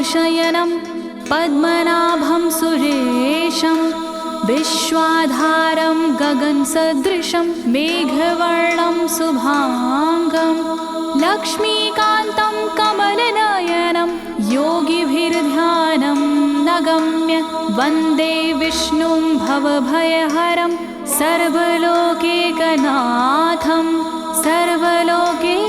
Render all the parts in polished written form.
शयनं पद्मनाभं सुरेशं विश्वाधारं गगनसदृशं मेघवर्णं शुभांगं लक्ष्मीकान्तं कमलनयनं योगिभिर्ध्यानं नगम्य वन्दे विष्णुं भवभयहरं सर्वलोकैकनाथं सर्वलोकैकनाथम्।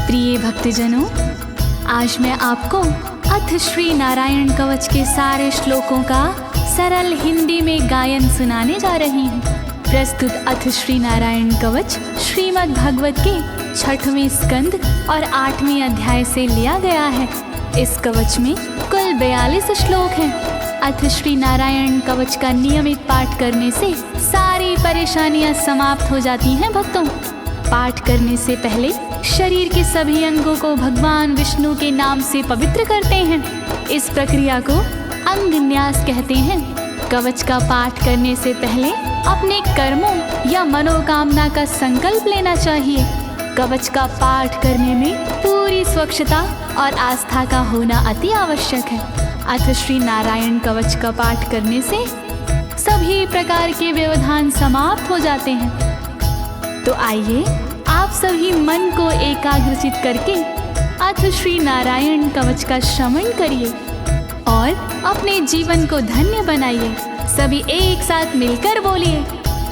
प्रिय भक्तजनों, आज मैं आपको अथ श्री नारायण कवच के सारे श्लोकों का सरल हिंदी में गायन सुनाने जा रही हूँ। प्रस्तुत अथ श्री नारायण कवच श्रीमद् भागवत के 6वें स्कंद और 8वें अध्याय से लिया गया है। इस कवच में कुल 42 श्लोक हैं। अथ श्री नारायण कवच का नियमित पाठ करने से सारी परेशानियां समाप्त हो जाती हैं। भक्तों, पाठ करने से पहले शरीर के सभी अंगों को भगवान विष्णु के नाम से पवित्र करते हैं। इस प्रक्रिया को अंग न्यास कहते हैं। कवच का पाठ करने से पहले अपने कर्मों या मनोकामना का संकल्प लेना चाहिए। कवच का पाठ करने में पूरी स्वच्छता और आस्था का होना अति आवश्यक है। अथ श्री नारायण कवच का पाठ करने से सभी प्रकार के व्यवधान समाप्त हो जाते हैं। तो आइए आप सभी मन को एकाग्रचित करके अथ श्री नारायण कवच का श्रवण करिए और अपने जीवन को धन्य बनाइए। सभी एक साथ मिलकर बोलिए,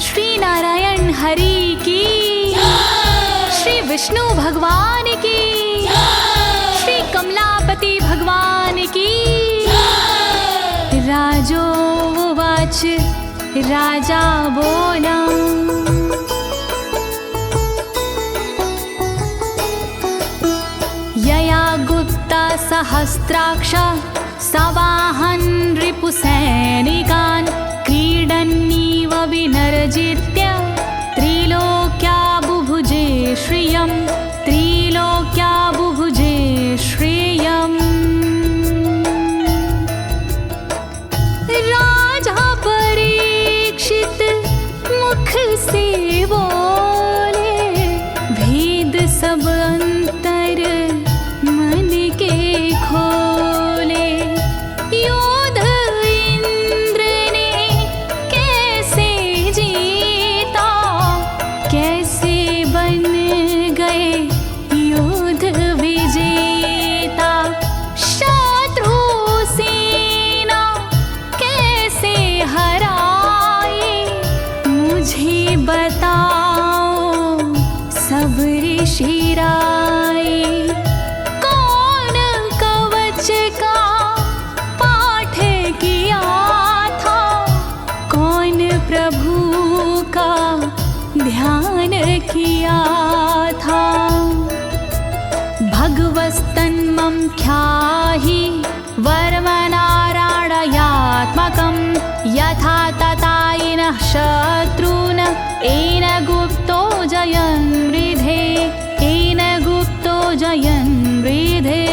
श्री नारायण हरि की, श्री विष्णु भगवान की, श्री कमलापति भगवान की। राजोवाच, राजा बोला, यया गुप्ता सहस्राक्ष सवाहन रिपुसैनिकान् क्रीडन्नीव विनर्जित्य त्रिलोक्या बुभुजे श्रियं, त्रिलोक्या बुभुजे श्रियम्। राजा परीक्षित मुख से बोले, भेद सब अंतर मन के खोले। योद्ध इंद्र ने कैसे जीता, कैसे बन गए योद्ध विजेता। शत्रु सेना कैसे हराए, मुझे बताओ सब ऋषि राय। कौन कवच का पाठ किया था, कौन प्रभु का ध्यान किया था। भगवस्तन्मं ख्याहि वर्मनारायणात्मकं यथा तथा येन शत्रून् येन गुप्तो जयन् मृधे, येन गुप्तो जयन् मृधे।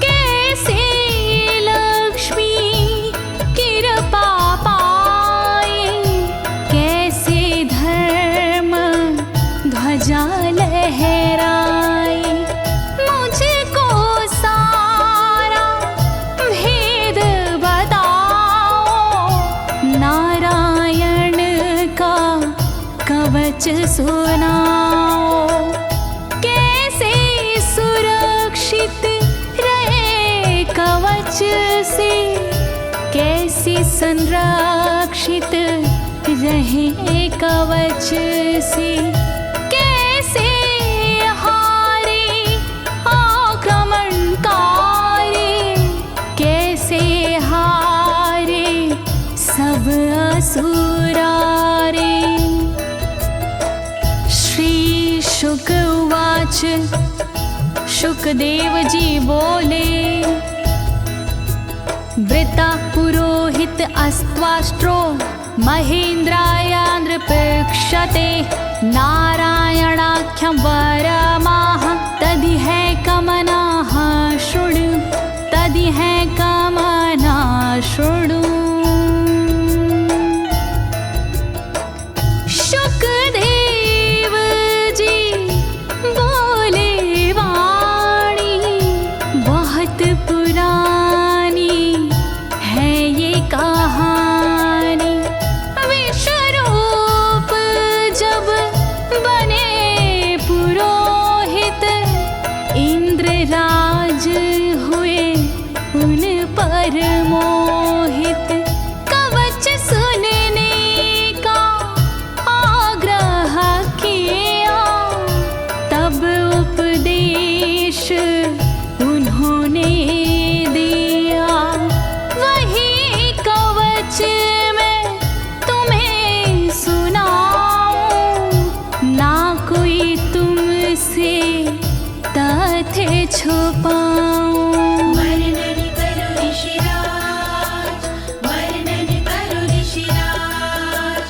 कैसे लक्ष्मी कृपा पाए, कैसे धर्म ध्वजा लहराए। मुझको सारा भेद बताओ, नारायण का कवच सुनाओ। कैसे सुरक्षित रहे कवच से, कैसे संरक्षित रहे कवच से। कैसे हारे आक्रमणकारी, कैसे हारे सब असुरारे। श्री शुक उवाच, शुकदेव जी बोले, वृता पुरोहित अस्त्वाष्ट्रो महेन्द्राय नृपक्षते नारायणाख्यं वरमाह तदिह कमनाः शृणु तदिह कमना शृणु। शुकदेव जी बोले वाणी बहुत पुरानी है ये कहानी। विश्वरूप जब बने पुरोहित इंद्रराज हुए उन पर मोहित। कवच सुनने का आग्रह किया तब उपदेश उन्होंने दिया। वही कवच मैं तुम्हें सुनाऊं ना कोई तुमसे तथ्य छुपाऊं। वर्णन करो ऋषिराज, वर्णन करो ऋषिराज,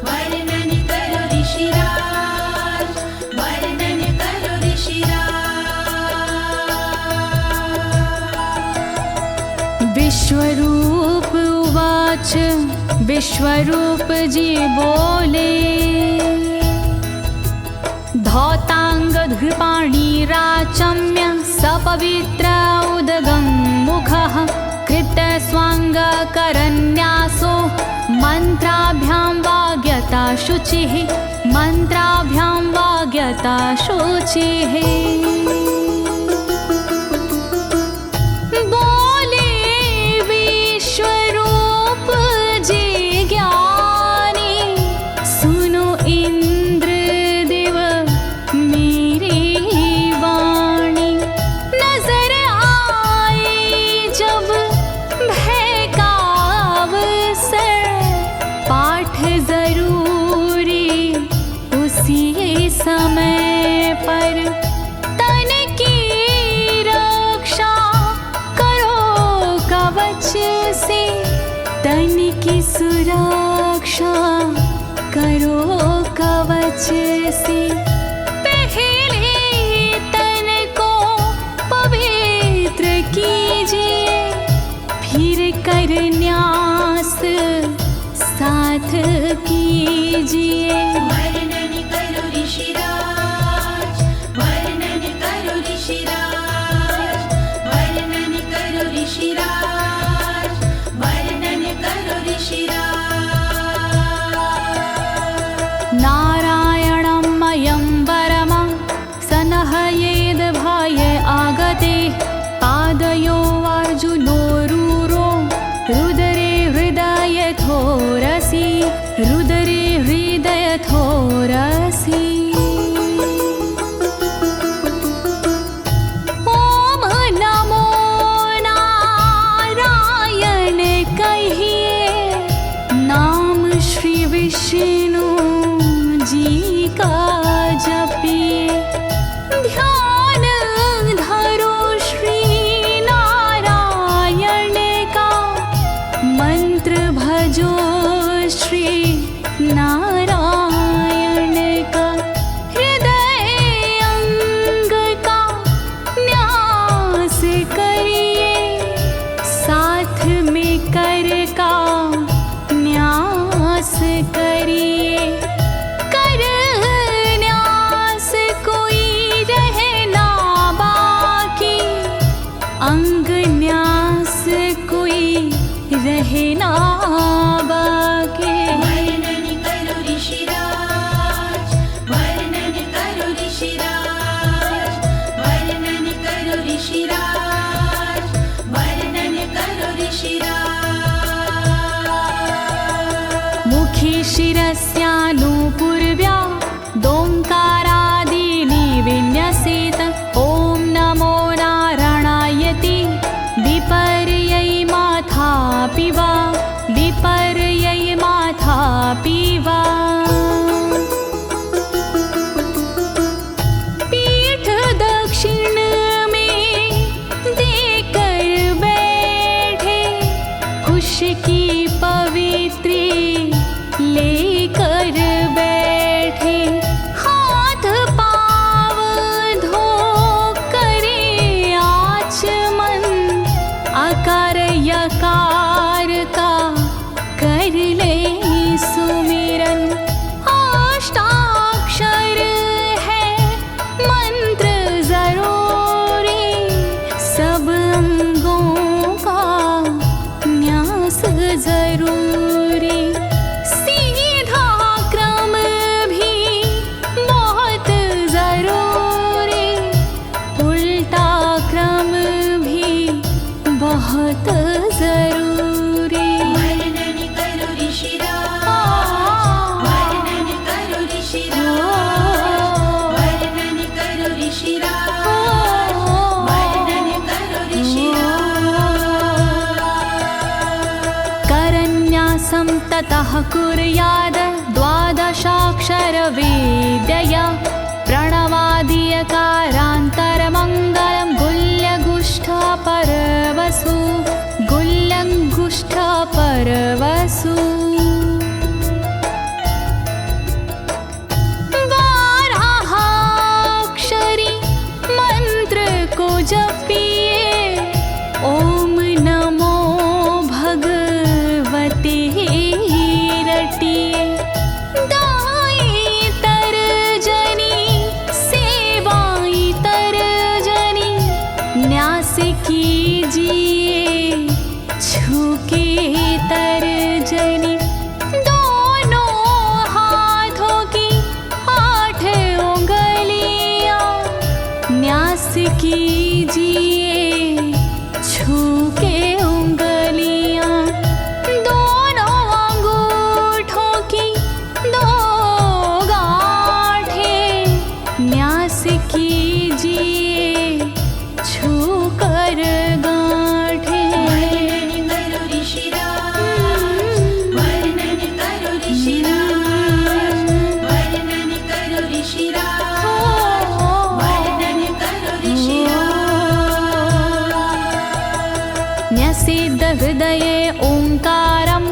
वर्णन करो ऋषिराज, वर्णन करो ऋषिराज। विश्वरूप उवाच विश्वरूप जी बोले। धौताङ्गधृपाणिराचम्य सपवित्र उदगं मुखः कृतस्वाङ्गकरन्यासो मन्त्राभ्यां वाग्यता शुचिः मन्त्राभ्यां वाग्यता शुचिः। बोले विश्वरूप जी ज्ञानी सुनो इंद्रदेव मेरी वाणी। नजर आई जब भय का अवसर पाठ जरूरी उसी समय पर। तन की रक्षा करो कवच से तन की सुरक्षा करो कवच से। पहले तन को पवित्र कीजिए फिर कर न्यास साथ कीजिए। वर्णन करो ऋषिराज, वर्णन करो ऋषिराज, वर्णन करो ऋषिराज, वर्णन करो ऋषिराज। नारायणं मयं वरमं सनहयेद भये आगते। पादयो अर्जुनोरूरो रुदरे हृदयथोरसि रुदरे हृदयथोरसि। ओम नमो नारायण कहिए नाम श्री विष्णु जी का जपिए। ध्यान धरो श्री नारायण का मंत्र भजो श्री नारायण का। हृदय अंग का न्यास करिए साथ में कर का न्यास करिए। कर न्यास कोई रहना बाकी अंग न्यास कोई रहना बाकी। वर्णन करो ऋषिराज, वर्णन करो ऋषिराज, वर्णन करो ऋषिराज, वर्णन करो ऋषिराज। मुखी शिरस्यानुपूर्व्या दोङ्कारादीनि विन्यसेत। ॐ नमो नारायणेति विपर्यै माथापि वा विपर्यै माथापि वा। पीठ दक्षिण में देकर बैठे खुश की पवित्री लेकर बैठे। ततः कुर्याद द्वादशाक्षरविद्यया प्रणवादियकारान्तरमङ्गलं गुल्यगुष्ठपरवसु गुल्यगुष्ठपरवसु बारहाक्षरी मंत्र को जपिए ओम नमो भगवते रटिए दाई तरजनी सेवाई तरजनी न्यास कीजिए छूके तरजनी दोनों हाथों की 8 उंगलियां न्यास कीजिए छूके उंगलियां दोनों अंगूठों की 2 गांठें न्यास कीजिए छूकर गांठें। वर्णन करो ऋषिराज, वर्णन करो ऋषिराज, वर्णन करो ऋषिराज, वर्णन करो ऋषिराज। न्यसेद हृदये ओंकारं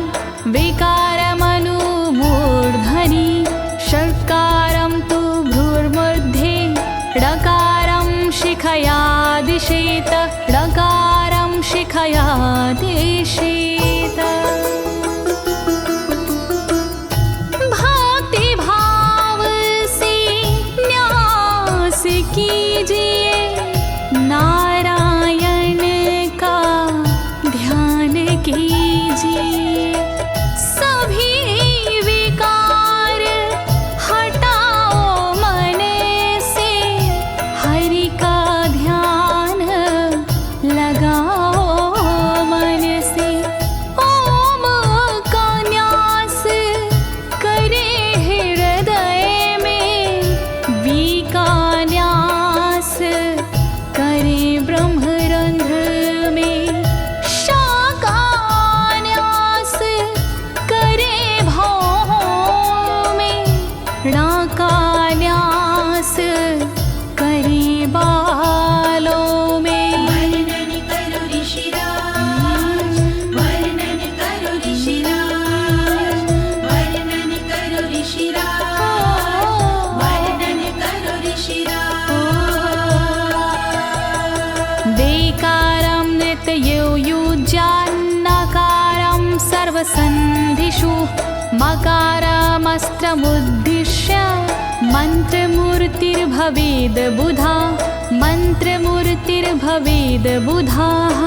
विकारमनुमूर्धनि षट्कारं तु भ्रूर्मध्ये ड़कारं शिखया दिशेत ड़कारं शिखया दिशेत। भक्ति भाव से न्यास कीजिए नारायण का ध्यान कीजिए सभी विकार हटाओ मन से हरि का ध्यान लगाओ मन से ओम का न्यास करे हृदय में वी का न्यास करे ब्रह्मरंध्र में शा का न्यास करे भौहों में णा का न्यास करे बालों में। वर्णन करो ऋषिराज, वर्णन करो ऋषिराज, वर्णन करो ऋषिराज, वर्णन करो ऋषिराज। देकारं नित्ययुज्यान्नकारं सर्वसन्धिषु मकारमस्त्रमुद्दिश्य मन्त्रमूर्तिर्भवेद् बुधा मन्त्रमूर्तिर्भवेद् बुधाः।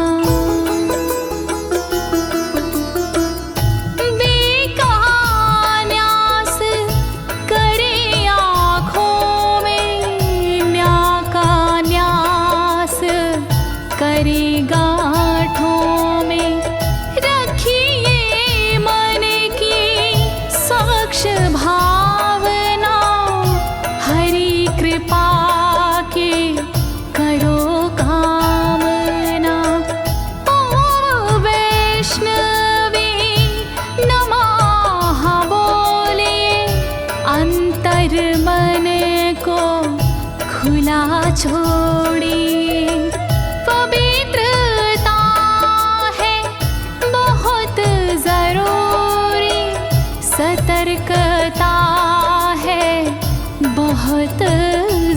न्यास करे आँखों में न्या का न्यास करे गांठों में रखिए मन की साक्ष भावना हरि कृपा के करो कामना। ओम वैष्णवे नमः बोले अंतर मन को खुला छोड़िए पवित्रता है बहुत जरूरी सतर्कता है बहुत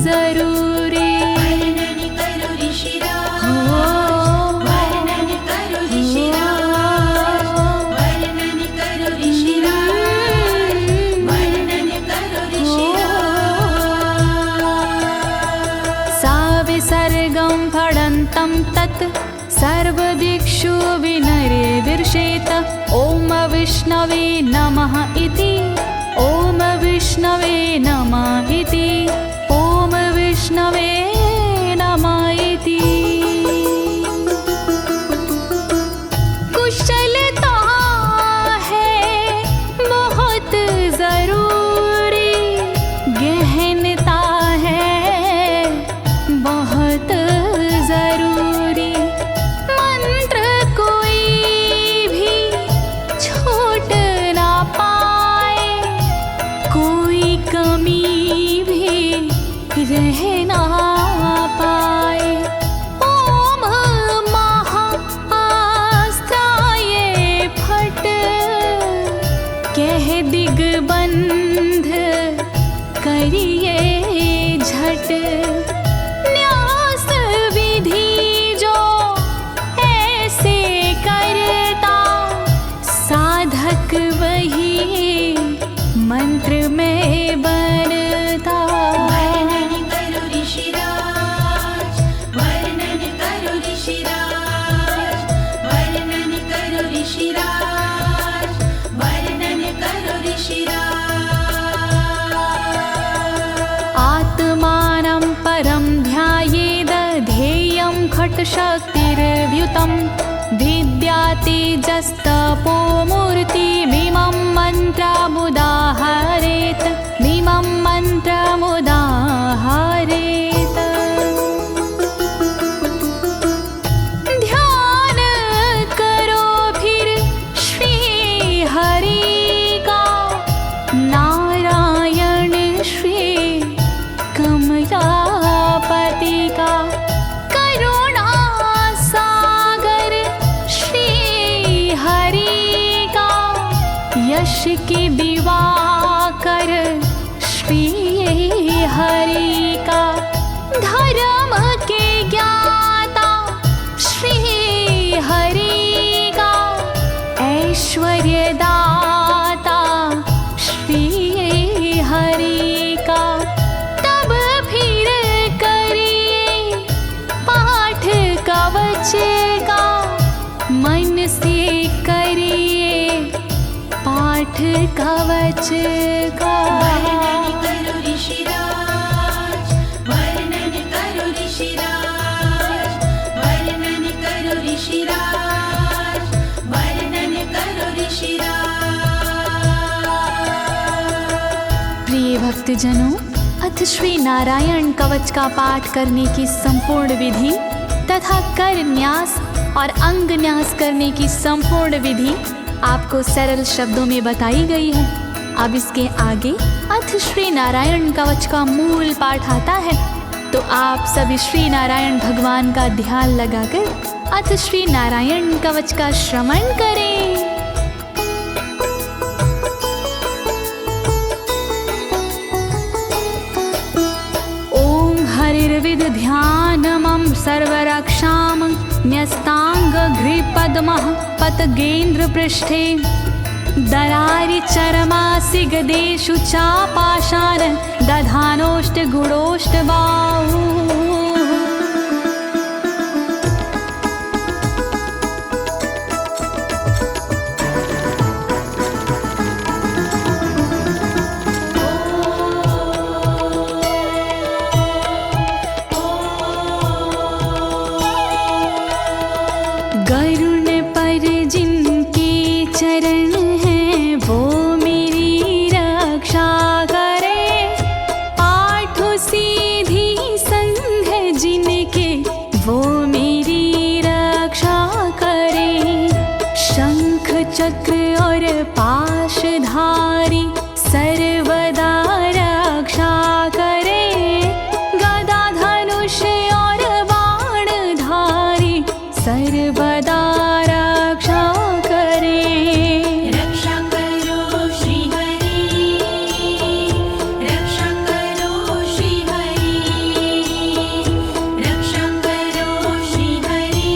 जरूरी। वर्णन करो ऋषिराज, वर्णन करो ऋषिराज, वर्णन करो ऋषिराज, वर्णन करो ऋषिराज। सा विसर्गं फडन्तं तत् सर्वदिक्षु विनिर्दिशेत ओम विष्णवे नमः इति ओम विष्णवे नमः इति ओम विष्णवे नमः इति। कुशलता है बहुत जरूरी गहनता है बहुत जरूरी मंत्र कोई भी छोट ना कह ना पाए। ओम महाअस्त्राय फट, कह दिग्बंध करिए झट। न्यास विधि जो ऐसे करता, साधक वही मंत्र में बनता। वर्णन करो ऋषिराज, वर्णन करो ऋषिराज, वर्णन करो ऋषिराज, वर्णन करो ऋषिराज। आत्मानं परं ध्यायेद ध्येयं खट्शक्तिर्व्युतं। विद्या तेजस्तपो मूर्तिमिमं मन्त्रमुदाहरेत्, मिमं मन्त्रमुदाहरेत्। ध्यान करो फिर श्री हरि का, नारायण श्री कमलापति का। करुणा सागर श्री हरि का, यश के दिवाकर श्री हरि का। धर्म के ज्ञाता श्री हरि का, ऐश्वर्य दाता श्री हरि का। तब फिर करिए पाठ कवच का, मन से करिए पाठ कवच का। वर्णन करो ऋषिराज, वर्णन करो ऋषिराज, वर्णन करो ऋषिराज, वर्णन करो ऋषिराज। प्रिय भक्तजनों, अथ श्री नारायण कवच का पाठ करने की संपूर्ण विधि तथा कर न्यास और अंग न्यास करने की संपूर्ण विधि आपको सरल शब्दों में बताई गई है। अब इसके आगे अथ श्री नारायण कवच का मूल पाठ आता है, तो आप सभी श्री नारायण भगवान का ध्यान लगाकर अथ श्री नारायण कवच का श्रवण करें। ओम हरिर्विद ध्यानमं सर्वरक्षां न्यस्तांगघ्रिपद्मः पतगेन्द्र पृष्ठे। दरारि चरमासि गदेषु चापाशान दधानोष्टगुणोष्टबाहु। गरुण पर जिनके चरण हैं वो मेरी रक्षा करे। आठों सीधी संग जिनके वो मेरी रक्षा करे। शंख चक्र और पाशधारी सर्वदा रक्षा करे। गदा धनुष और बाणधारी सर्वदा रक्षा करे। रक्षा करो श्री हरि, रक्षा करो श्री हरि, रक्षा करो श्री हरि,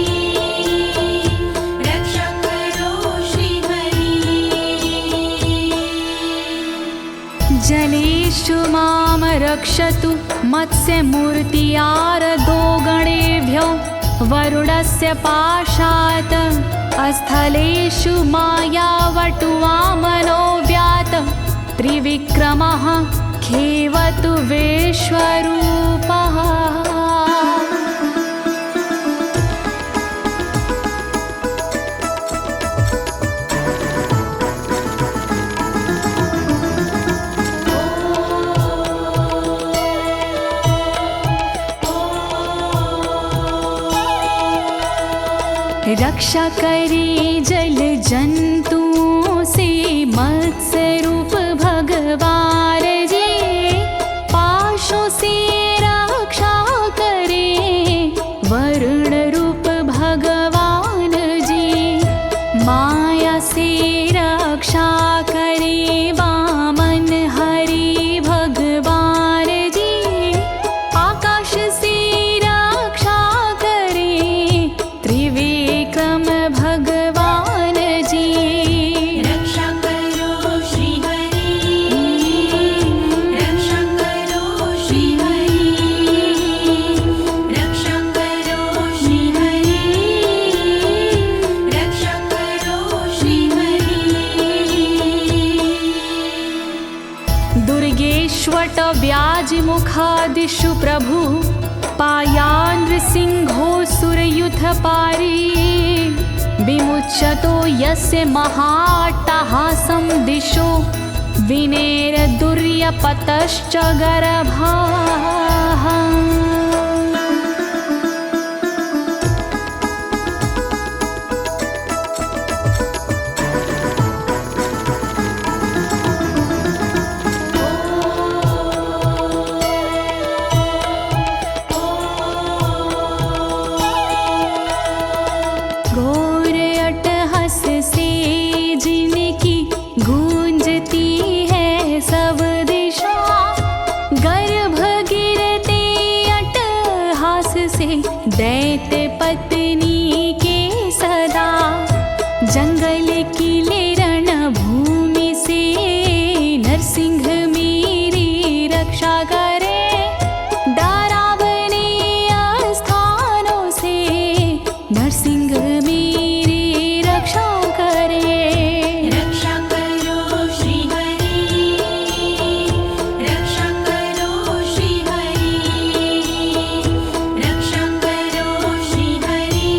रक्षा करो श्री हरि। जलेषु मां रक्षतु मत्स्यमूर्तियारदो गणेभ्यो। वरुणस्य पाशात् स्थलेषु मायावटुवामनो व्यात। त्रिविक्रमः खेवतु विश्वरूपः। रक्षा करे जल जंतुओं से मत्स्य रूप भगवान जी। पाशों से दिशु प्रभु पायानृसिंहोऽसुरयुथपारी विमुच्यतो यस्य महाट्टहासं दिशो विनेरदुर्यपतश्च गर्भाः। दैत्य पत्नी के सदा जंगल किले रणभूमि से नरसिंह मेरी रक्षा करे। डरावने स्थानों से नरसिंह मेरी रक्षा करे। रक्षा करो श्री हरि, रक्षा करो श्री हरि, रक्षा करो श्री हरि,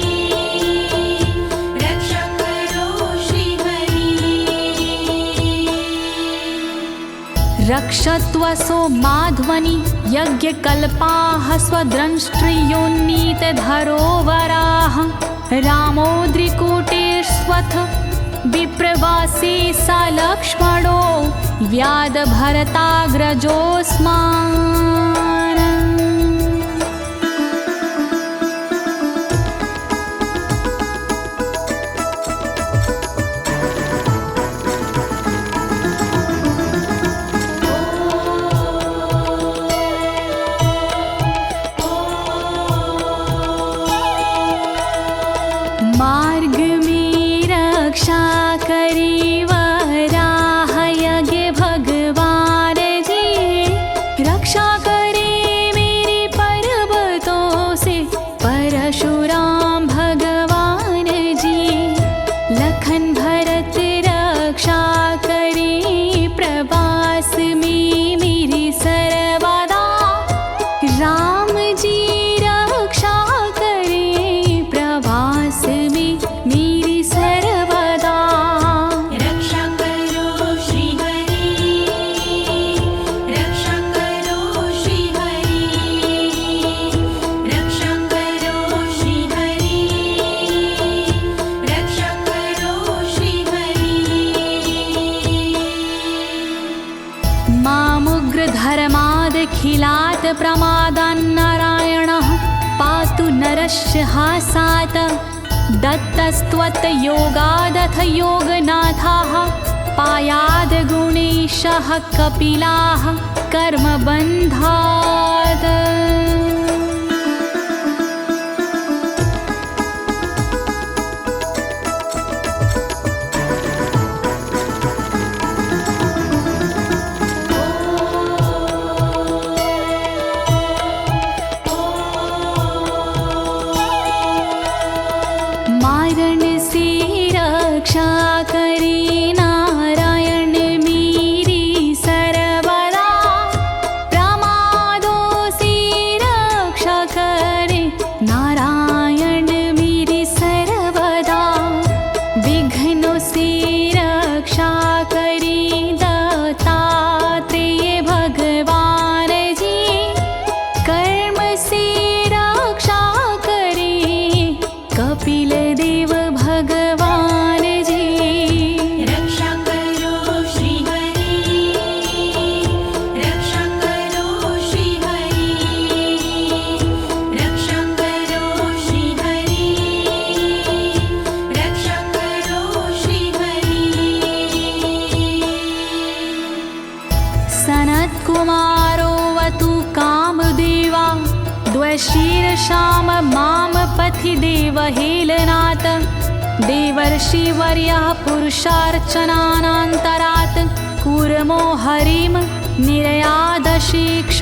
रक्षा करो श्री हरि। रक्षत्वसो माध्वनि यज्ञकल्पाः स्वद्रंष्ट्रियोन्नीतधरोवराः रामोद्रिकूटेष्वथ विप्रवासी स लक्ष्मणो व्याधभरताग्रजोऽस्मान्। मार्ग में रक्षा करी वराह यज्ञ भगवान जी, रक्षा करे मेरे पर्वतों से परशुराम भगवान जी। लखन भरत रक्षा करे प्रवास में मेरी सर्वदा, राम जी रक्षा करे प्रवास में मेरी सर्वदा। रक्षा करो श्री हरि, रक्षा करो श्री हरि, रक्षा करो श्री हरि, रक्षा करो श्री हरि। मामुग्रधर्मादखिलात् प्रमादान्नारायणः पातु नरस्य हासात्। दत्तस्त्वत्योगादथ योगनाथाः पायाद् गुणेशः कपिलाः कर्मबन्धात्। मारण से रक्षा करे नारायण मेरी सर्वदा, प्रमादों से रक्षा करे नारायण मेरी सर्वदा। विघ्नों से रक्षा करे दत्तात्रेय भगवान जी, कर्म से रक्षा करे कपिल देव भगवान जी। रक्षा करो श्री हरि, रक्षा करो श्री हरि, रक्षा करो श्री हरि, रक्षा करो श्री हरि। सनत्कुमारोऽवतु कामदेवा द्वशीर्षाम माम पथि देवहेलनात्। देवर्षिवर्यः पुरुषार्चनानन्तरात् कूर्मो हरिं निर्यादशिक्षात्।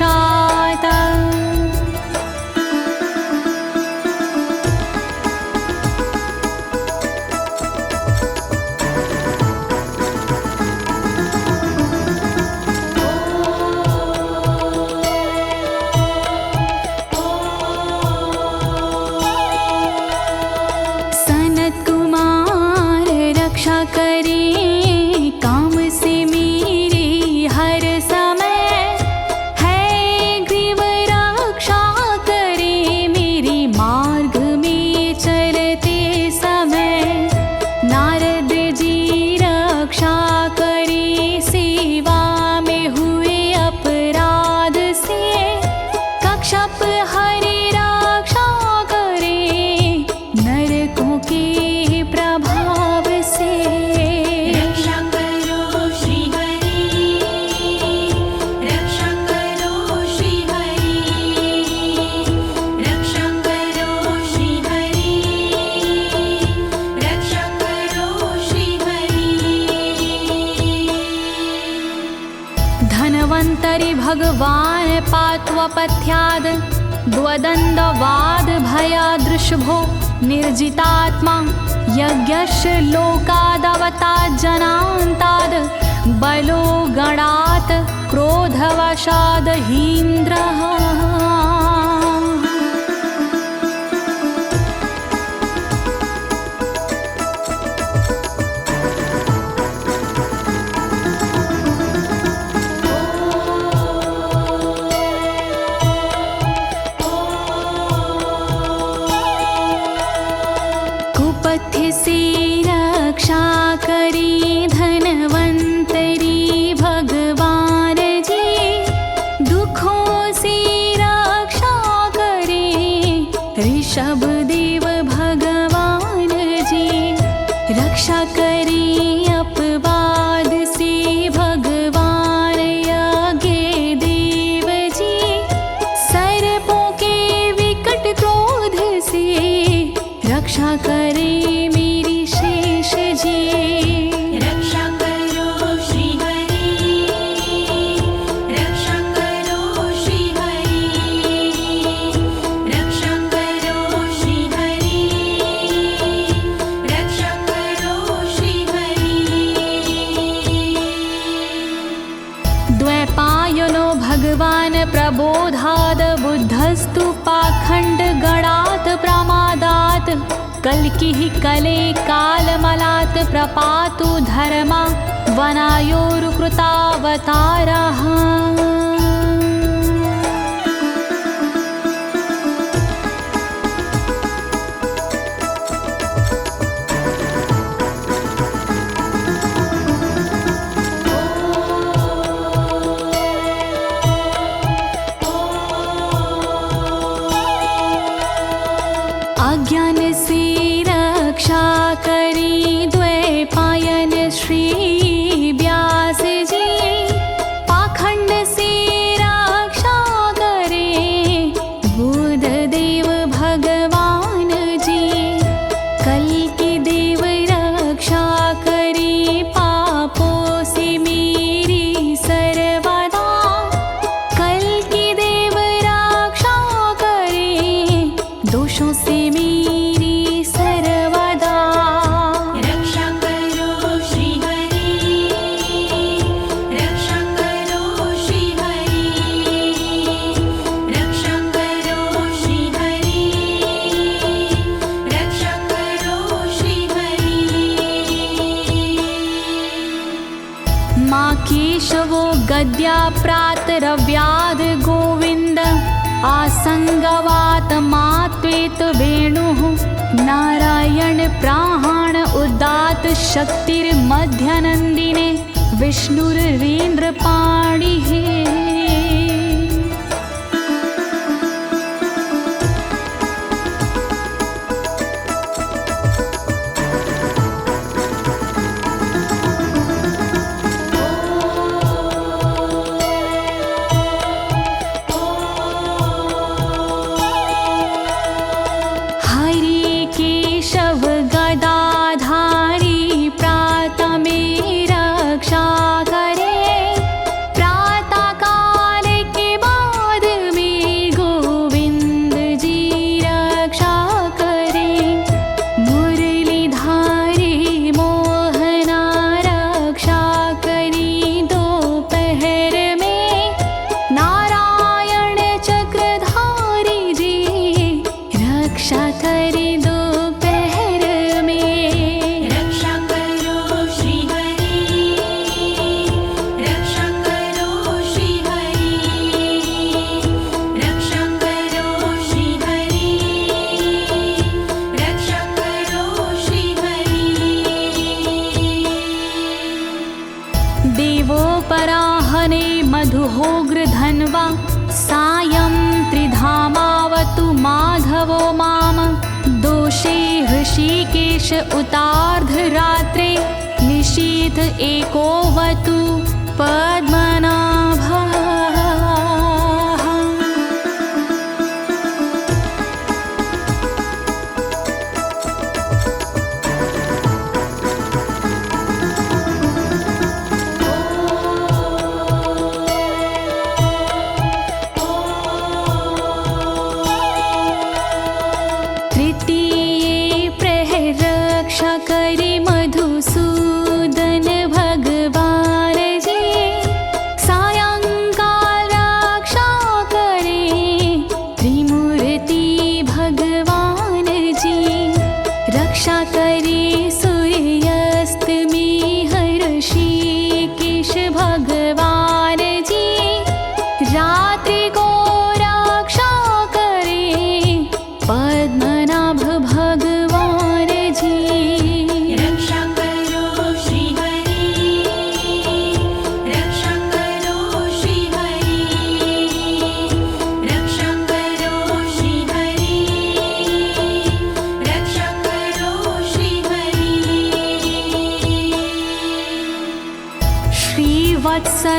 भगवान् पात्वपथ्याद् द्वदण्डवाद भयादृशभो निर्जितात्मा यज्ञस्य लोकादवतात् जनान्ताद् बलो गणात् क्रोधवशाद् हीन्द्रः। कुपथ्य से रक्षा करी धनवंतरी भगवान जी, दुखों से रक्षा करे ऋषभ देव भगवान जी। रक्षा करे अपवाद से भगवान यज्ञ देव जी, सर्पों के विकट क्रोध से रक्षा करे मेरी शेष जी। रक्षा करो श्री हरि, रक्षा करो श्री हरि, रक्षा करो श्री हरि, रक्षा करो श्री हरि। द्वैपायनो भगवान् प्रबोधाद् बुद्धस्तु पाखण्ड गणात् प्रमादात् कल्किः कले कालमलात् प्रपातु धर्मा वनायोरुकृतावतारः। अज्ञान से रक्षा करी द्वैपायन श्री व्यास जी, पाखंड से रक्षा करे बुध देव भगवान जी। कल्कि देव रक्षा करी पापों से मेरी सर्वदा, कल्कि देव रक्षा करे दोषों से मेरी सर्वदा। रक्षा करो श्री हरि, रक्षा करो श्री हरि, रक्षा करो श्री हरि, रक्षा करो श्री हरि। माँ केशवो गद्या प्रातरव्याद गोविन्द, आसंगवात मात्वेत वेणुः नारायण प्राण उदात शक्तिर्मध्यनन्दिने विष्णुरेन्द्रपाणिः। हरि केशव गदाधारी प्रातमे रक्षा करे, प्रातः काल के बाद में गोविंद जी रक्षा करे। मुरलीधारी मोहना रक्षा करी दोपहर में, नारायण चक्रधारी जी रक्षा करे दोपहर में। रक्षा करो श्री हरि, रक्षा करो श्री हरि, रक्षा करो श्री हरि, रक्षा करो श्री हरि। देवोपराहने मधुहोग्र धन्वा, सायं त्रिधामावतु माधवो माम। दोषे ऋषिकेश उतार्धरात्रे, निशीथ एकोवतु पद्मनाभः।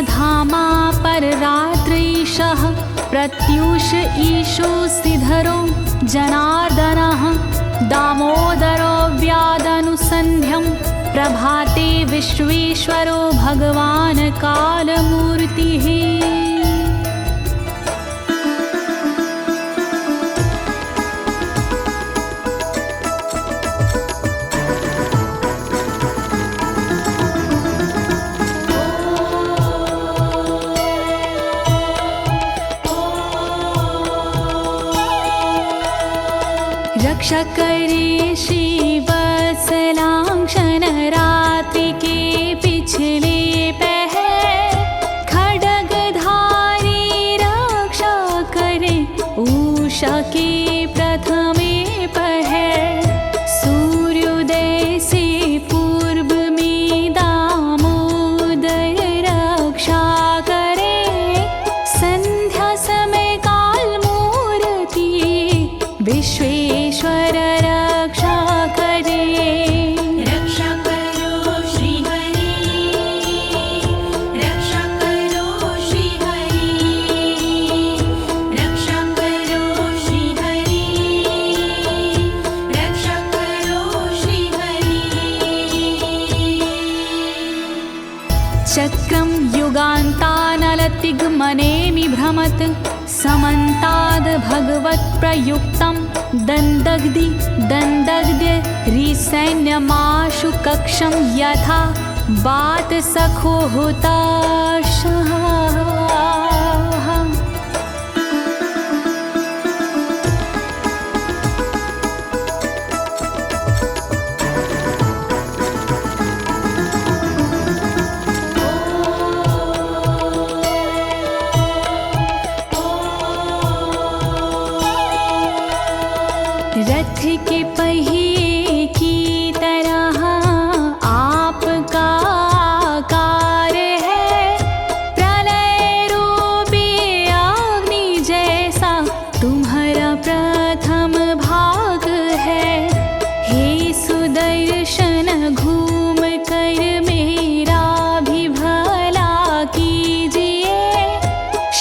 धामा पर रात्रीशः प्रत्यूष ईशो सिधरो जनार्दनः दामोदरो व्यादनुसन्ध्यं प्रभाते विश्वेश्वरो भगवान् कालमूर्तिः। रक्षा करे शिव सलांक्षण रात्रि के पिछले पहर खड्गधारी रक्षा करे उषा के प्रथमे पहर सूर्योदय से पूर्व में दामोदर रक्षा करे संध्या समय काल मूर्ति विश्वेश्वर रक्षा करे। रक्षा करो श्री हरि, रक्षा करो श्री हरि, रक्षा करो श्री हरि, रक्षा करो श्री हरि। चक्रं युगान्तानलतिग्मनेमि भ्रमत् समन्ताद् भगवत्प्रयुक्तं दन्दग्ध्य रिसैन्यमाशु कक्षं यथा बात सखो हुताशः। रथ के पहिए की तरह आपका आकार है, प्रलय रूपी अग्नि जैसा तुम्हारा प्रथम भाग है। हे सुदर्शन घूम कर मेरा भी भला कीजिए,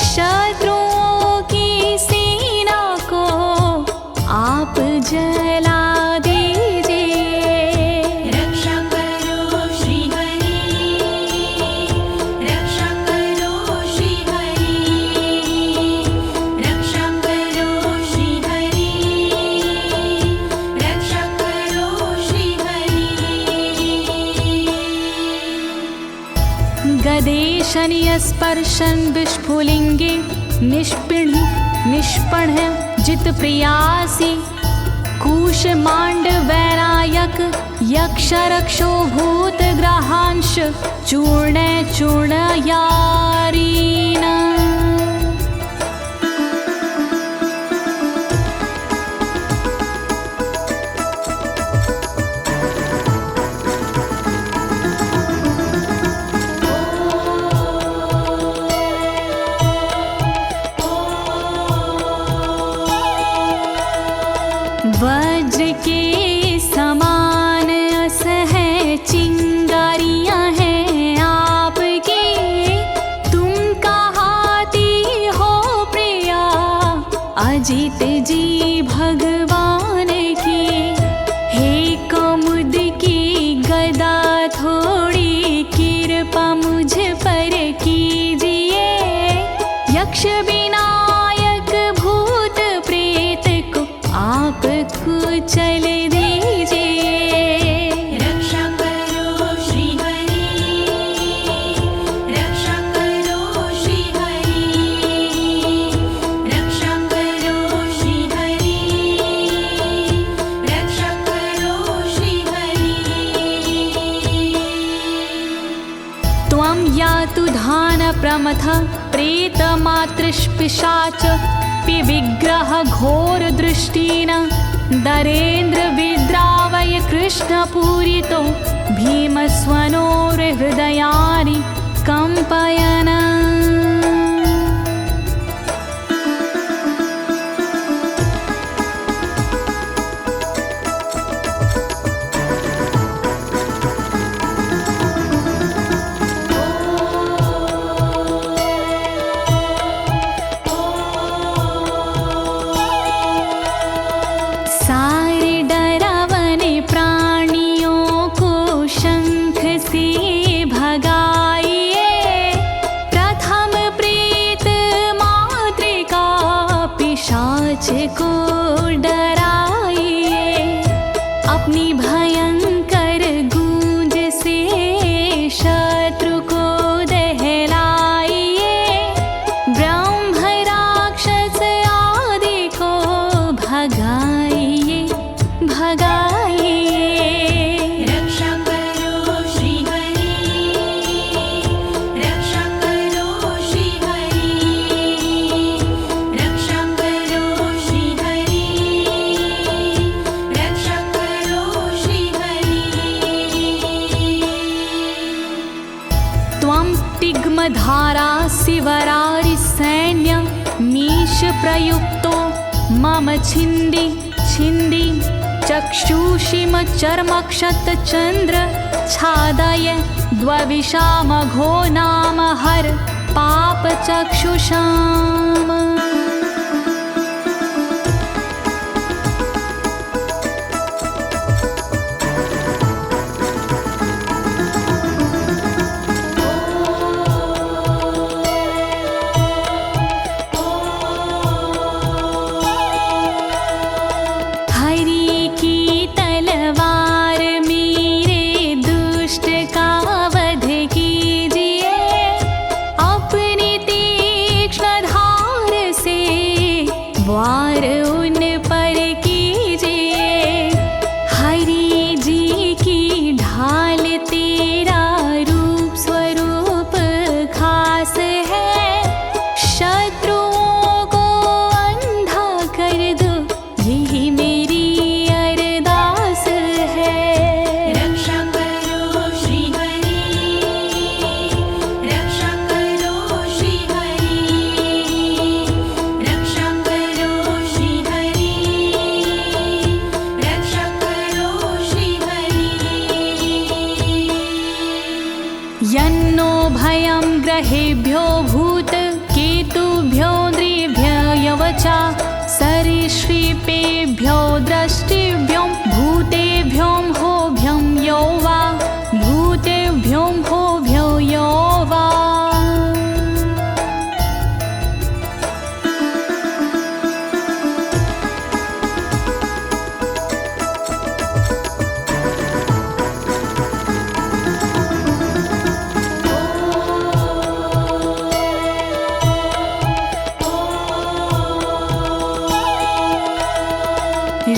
शत्रुओं की सेना को आप जला दीजिए। रक्षा करो श्री हरि, रक्षा करो श्री हरि, रक्षा करो श्री हरि, रक्षा करो श्री हरि। गदेशनीय स्पर्शन विस्फुलिंगे निष्पण जित प्रियासी कुश मांड वैरायक यक्ष रक्षो भूत ग्रहांश चूर्ण चूर्ण यारीना। वज्र के समान अस है चिंगारियां हैं आपकी, तुम कहाती हो प्रिया अजित जी भगवान की। हे कमुद की गदा थोड़ी कृपा मुझ पर कीजिए, यक्ष विनायक भूत प्रेत को आप कुचल दीजिए। रक्षा करो श्री हरि, रक्षा करो श्री हरि, रक्षा करो श्री हरि, रक्षा करो श्री हरि। त्वं यातु धान प्रमथ प्रेत मातृपिशाच विग्रह घोर दृष्टिन दरेन्द्र विद्रावय कृष्ण पूरितो भीमस्वनोर हृदयानि कंपयन। भगाइए भगाइए। रक्षा करो श्री हरि, रक्षा करो श्री हरि, रक्षा करो श्री हरि, रक्षा करो श्री हरि। त्वं तिग्मधारा शिवरारि सैन्य मीश प्रयुक्तो मम छिन्दी छिन्दी चक्षुषीम चर्मक्षतचन्द्र छादय द्वविषामघो नाम हर पापचक्षुषाम्। वार उन पर कीजिए, हरि जी की ढाल तेरा रूप स्वरूप खास है, शत्रुओं को अंधा कर दो यही मेरी अरदास है। रक्षा करो श्री हरि, रक्षा करो श्री हरि, रक्षा करो श्री हरि, रक्षा करो श्री हरि। यन्नो भयं ग्रहेभ्यो भूत केतुभ्यो नृभ्ययवचा सरीसृपेभ्यो दृष्टिभ्यो भूतेभ्यो होभ्यं यो वा भूतेभ्यो होभ्यो यो वा।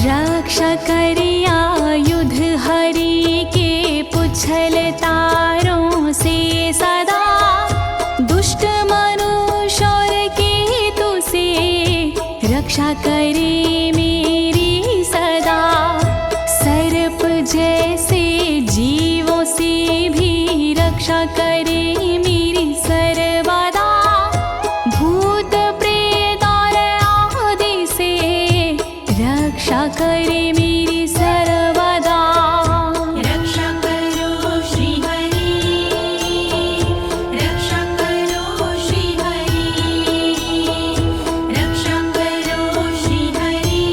रक्षा करिया युद्ध हरि के पुछल तारों से सदा, दुष्ट मनुष्य और केतु से रक्षा करे मेरी सदा। सर्प जैसे जीवों से भी रक्षा करे मेरी सर्वदा, भूत प्रेत और आदि से रक्षा करे मेरी सर्वदा। रक्षा करो श्री हरि, रक्षा करो श्री हरि, रक्षा करो श्री हरि,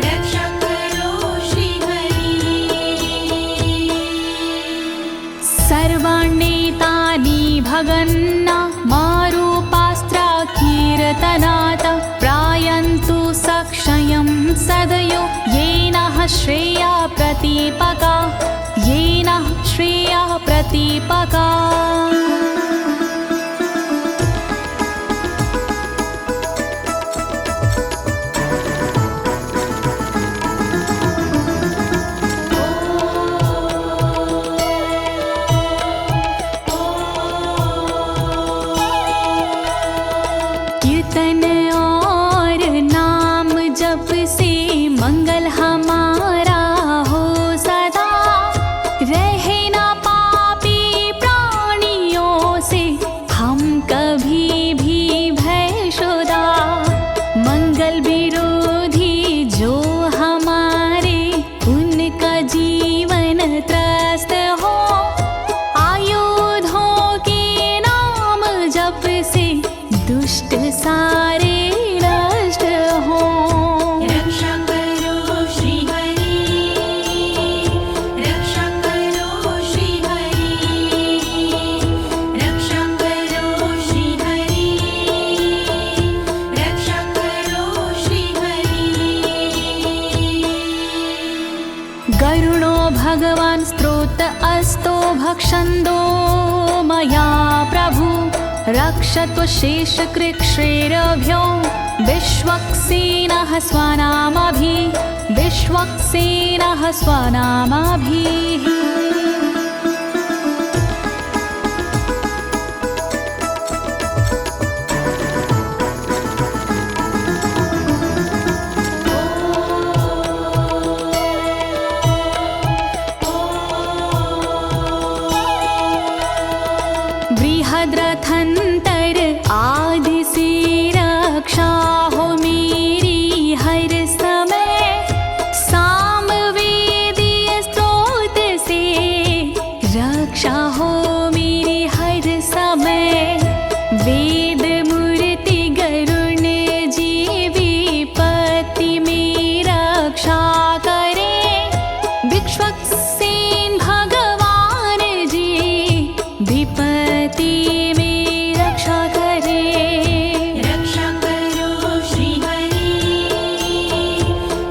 रक्षा करो श्री हरि। सर्वाण्येतानि भगन्ना मारूपास्त्रा कीर्तनात् प्रायन्तु सक्षयं सदयो येन श्रेया प्रतीपका, येन श्रेया प्रतीपका। कीर्तन और नाम जप से मंगल हमारा हो सदा, रहे ना पापी प्राणियों से हम कभी भी भयशुदा। मंगल विरोधी जो हमारे उनका जीवन त्रस्त हो, आयुधों के नाम जप से दुष्ट सारे नष्ट हो। रक्षा करो श्री हरि, रक्षा करो श्री हरि, रक्षा करो श्री हरि, रक्षा करो श्री हरि। गरुणो भगवान् स्तोत्र अस्तो भक्षन्दो मया प्रभु, रक्षत्व शेषकृच्छ्रेरभ्यो विश्वक्सेनः स्वनामभिः बृहद्रथंतर आदि से रक्षा हो मेरी हर समय, सामवेदीय स्रोत से रक्षा हो मेरी हर समय। वेद मूर्ति गरुण जी विपत्ति में रक्षा करे, विश्वक्सेन भगवान जी विपत्ति में रक्षा करे। रक्षा करो श्री हरि,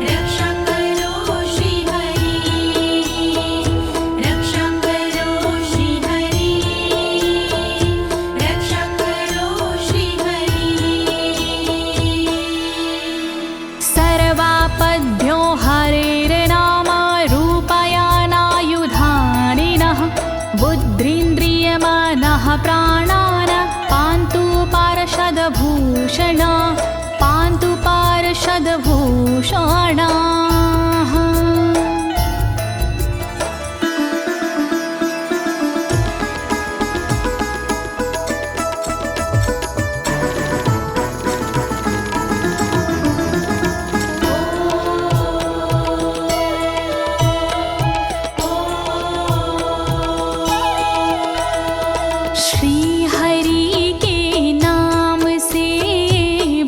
रक्षा करो श्री हरि, रक्षा करो श्री हरि, रक्षा करो श्री हरि। सर्वापद्भ्यो हरेर्नाम रूपयानायुधानिनः, बुद्धिन्द्रियमनः प्राणान् पान्तु पार्षदभूषण, पान्तु पार्षदभूषणाः। श्री हरि के नाम से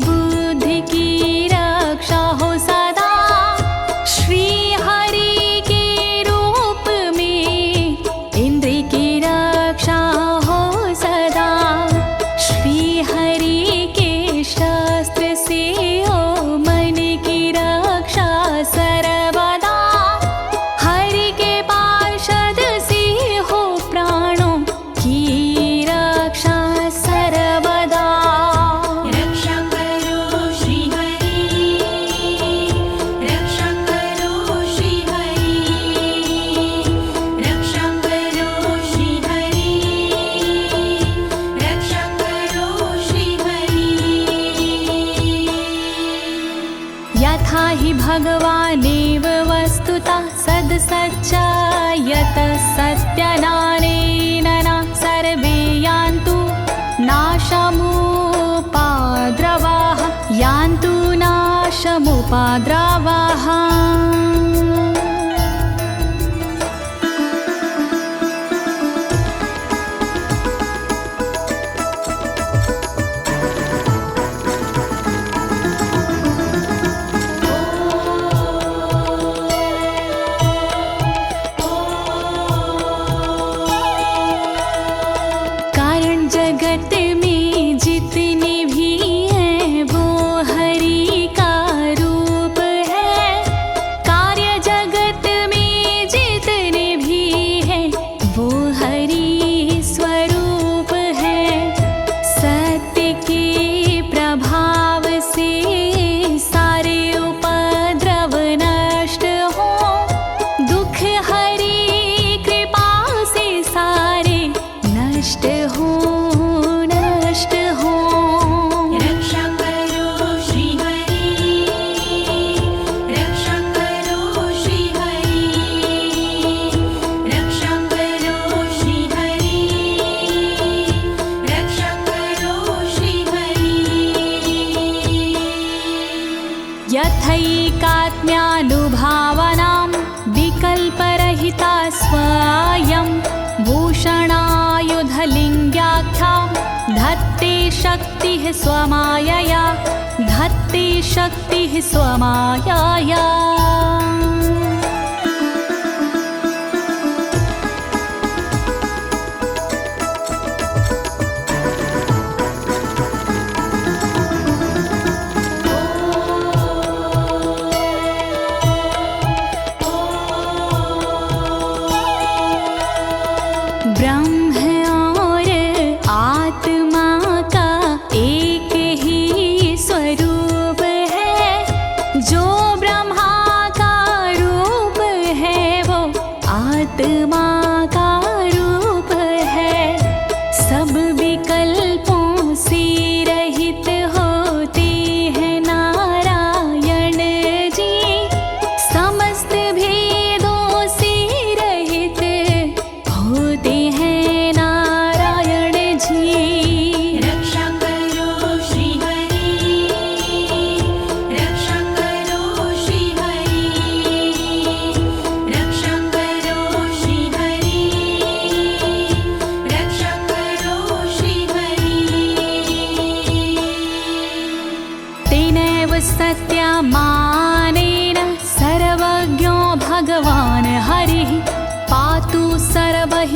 बुद्धि की रक्षा हो सदा, श्री हरि के रूप में इंद्रिय की रक्षा हो सदा, श्री हरि के शस्त्र से हो मन की रक्षा सर्वदा, हरि के पार्षद से हो प्राणों की रक्षा सर्वदा। रक्षा करो श्री हरि, रक्षा करो श्री हरि, रक्षा करो श्री हरि, रक्षा करो श्री हरि। यथा हि भगवानेव वस्तुतः सद्सच्चायतः सत्यनानेन न सर्वे यान्तु नाशमुपाद्रवाः, यान्तु नाशमुपाद्रवाः। कारण जगत में जितने भी हैं वो हरि का रूप है, कार्य जगत में जितने भी हैं वो हरि स्वरूप है। सत्य के प्रभाव से सारे उपद्रव नष्ट हो, दुख हरि कृपा से सारे नष्ट हो, नष्ट हो। रक्षा करो श्री हरि, रक्षा करो श्री हरि, रक्षा करो श्री हरि, रक्षा करो श्री हरि। यथैकात्म्यानुभावनां विकल्परहिता स्वयं भूषणायुधलिङ्ग्याख्या, धत्ते शक्तिः स्वमायया, धत्ते शक्तिः स्वमायया। ब्रह्म और आत्मा का एक ही स्वरूप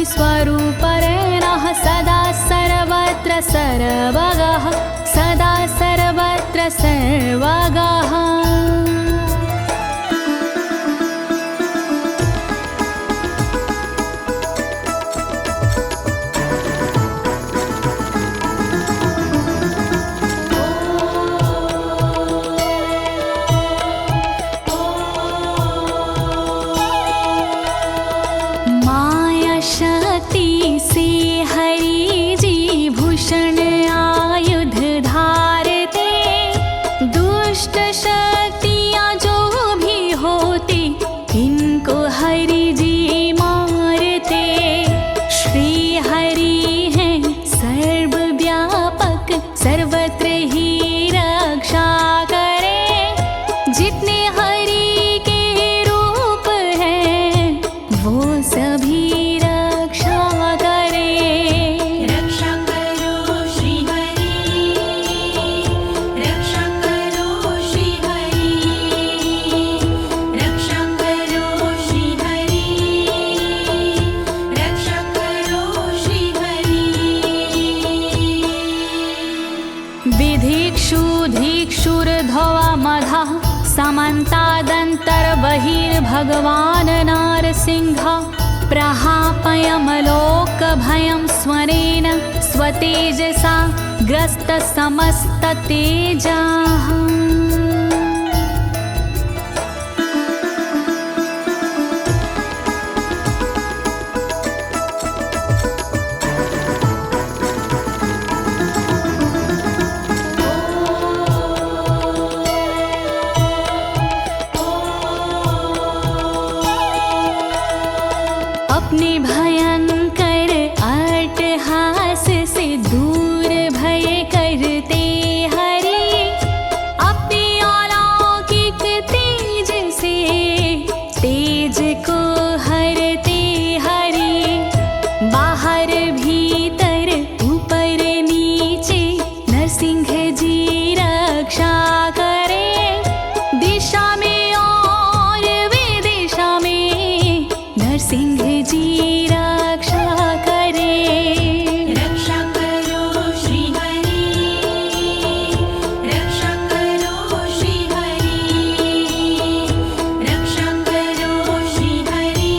हि स्वरूपरेणः सदा सर्वत्र सर्वगः सदा सर्वत्र सर्वगः। समन्तादन्तर्बहिर्भगवान् नारसिंहः प्रहापयमलोकभयं स्वरेण स्वतेजसा ग्रस्तसमस्ततेजाः। अपने भयंकर अट्टहास से दूर भय करते हरि अपने अलौकिक तेज से तेज को हरते हरि बाहर भीतर ऊपर नीचे नरसिंह जी रक्षा करे दिशा में और विदिशा में नरसिंह जी रक्षा करे। रक्षा करो श्री हरि रक्षा करो श्री हरि रक्षा करो श्री हरि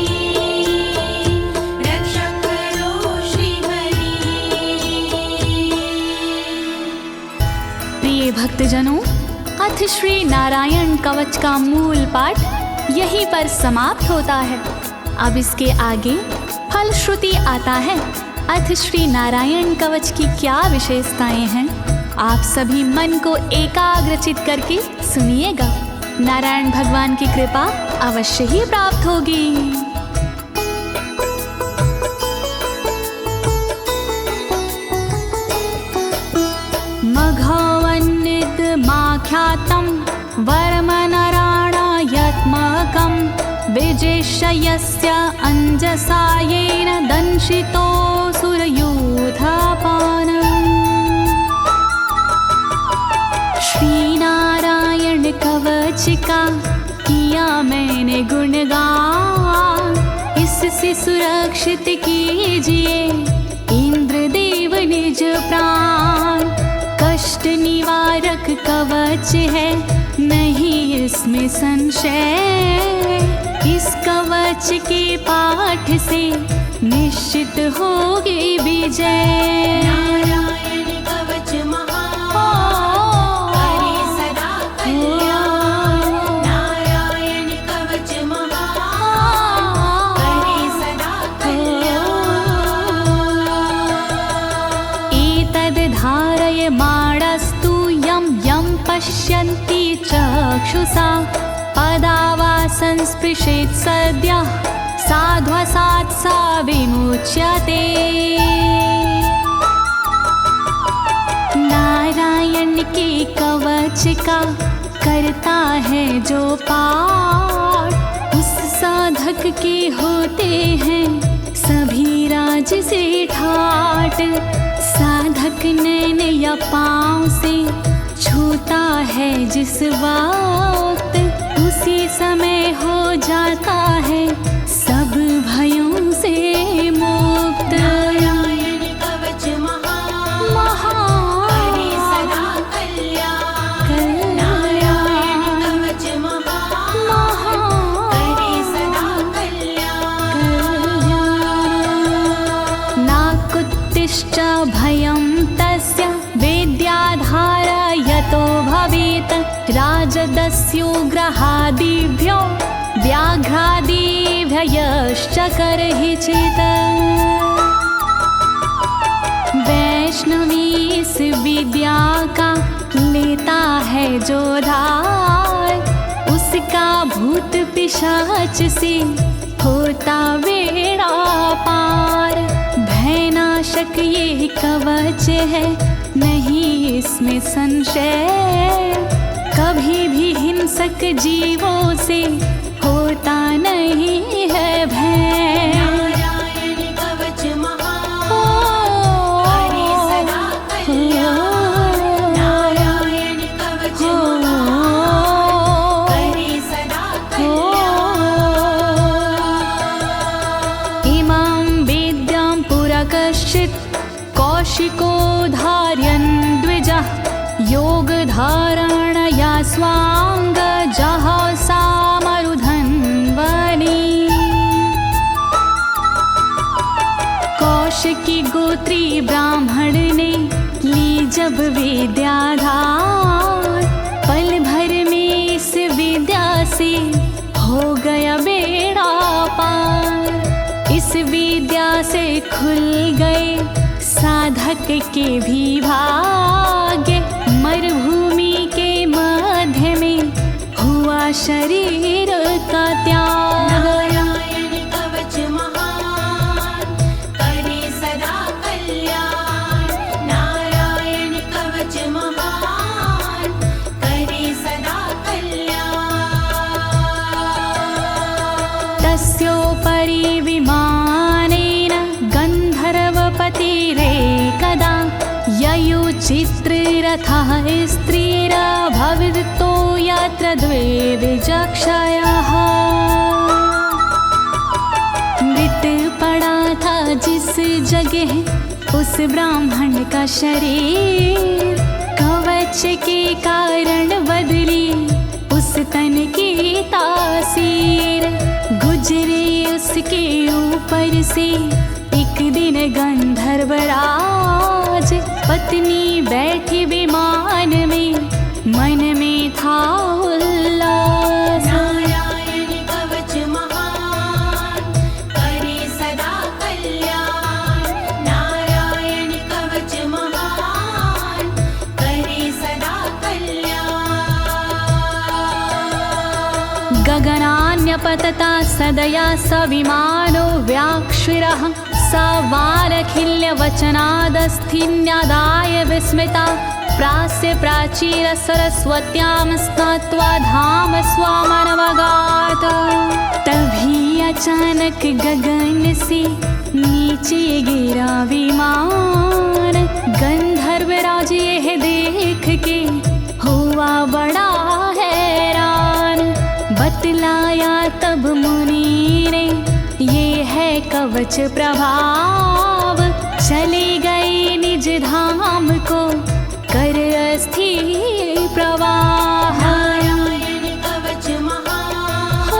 रक्षा करो श्री हरि। प्रिय भक्तजनों, अथ श्री नारायण कवच का मूल पाठ यहीं पर समाप्त होता है। अब इसके आगे फलश्रुति आता है। अथ श्री नारायण कवच की क्या विशेषताएं हैं, आप सभी मन को एकाग्रचित करके सुनिएगा। नारायण भगवान की कृपा अवश्य ही प्राप्त होगी। मघवन्नित माख्यातं वर्मनराणायत्मकं विजेशयस्य अंजसायेन दंशितोऽसुरयूथपानम्। श्री नारायण कवच का किया मैंने गुणगान, इससे सुरक्षित कीजिए इंद्रदेव निज प्राण। कष्ट निवारक कवच है नहीं इसमें संशय, इस कवच के पाठ से निश्चित होगी विजय। नारायण कवच महान करे सदा कल्याण नारायण कवच महान करे सदा कल्याण। एतद् धारयमाणस्तु यं यं पश्यन्ति चक्षुषा पदा वा संस्पृशेत् सद्यः साध्वसात् सा विमुच्यते। नारायण के कवच का करता है जो पाठ, उस साधक के होते हैं सभी राज से ठाट। साधक नैन या पाँव से छूता है जिस वक्त, उसी समय हो जाता है सब भयों से मुक्त। मत्स्योग्रहादिभ्यो व्याघ्रादिभ्यश्च करहि चित्। वैष्णवी इस विद्या का लेता है जो धार, उसका भूत पिशाच से होता बेड़ा पार। भयनाशक ये कवच है, नहीं इसमें संशय, कभी भी हिंसक जीवों से होता नहीं है भय। नारायण कवच महान, करे सदा कल्याण। नारायण कवच महान, करे सदा कल्याण। इमां विद्यां पुरा कश्चित् कौशिको धारयन् द्विजः, योगधारणया स्वांग जहसा मरुधन्वने। कौशिकी गोत्री ब्राह्मण ने ली जब विद्याधार, पल भर में इस विद्या से हो गया बेड़ा पार। इस विद्या से खुल गए साधक के भी भाग्य, मरुभूमि के मध्य में हुआ शरीर का त्याग। नारायण कवच महान, करे सदा कल्याण। नारायण कवच महान, करे सदा कल्याण। तस्योपरि विमानेन गन्धर्वपतिरेकदा, ययुचित्ररथः स्त्रीरभवितो यत्र द्वे विचक्षयः। मृत पड़ा था जिस जगह उस ब्राह्मण का शरीर, कवच के कारण बदली उस तन की तासीर। गुजरे उसके ऊपर से एक दिन गंधर्वराज, पत्नी बैठी विमान में, मन में था उल्लास। नारायण कवच महान, करे सदा कल्याण। नारायण कवच महान, करे सदा कल्याण। गगनान्यपतता सदया स विमानो व्याक्षिरः, स वालखिल्यवचनादस्थिन्यादाय विस्मिता, प्रास्य प्राचीर सरस्वत्यां स्नात्वा धाम स्वामनवगात। तभी अचानक गगन से नीचे गिरा विमान, गंधर्वराज यह देख के हुआ बड़ा हैरान। बतलाया तब मुनि ने ये है कवच प्रभाव, चले गए निज धाम को कर अस्थिर प्रवाह। नारायण कवच महान,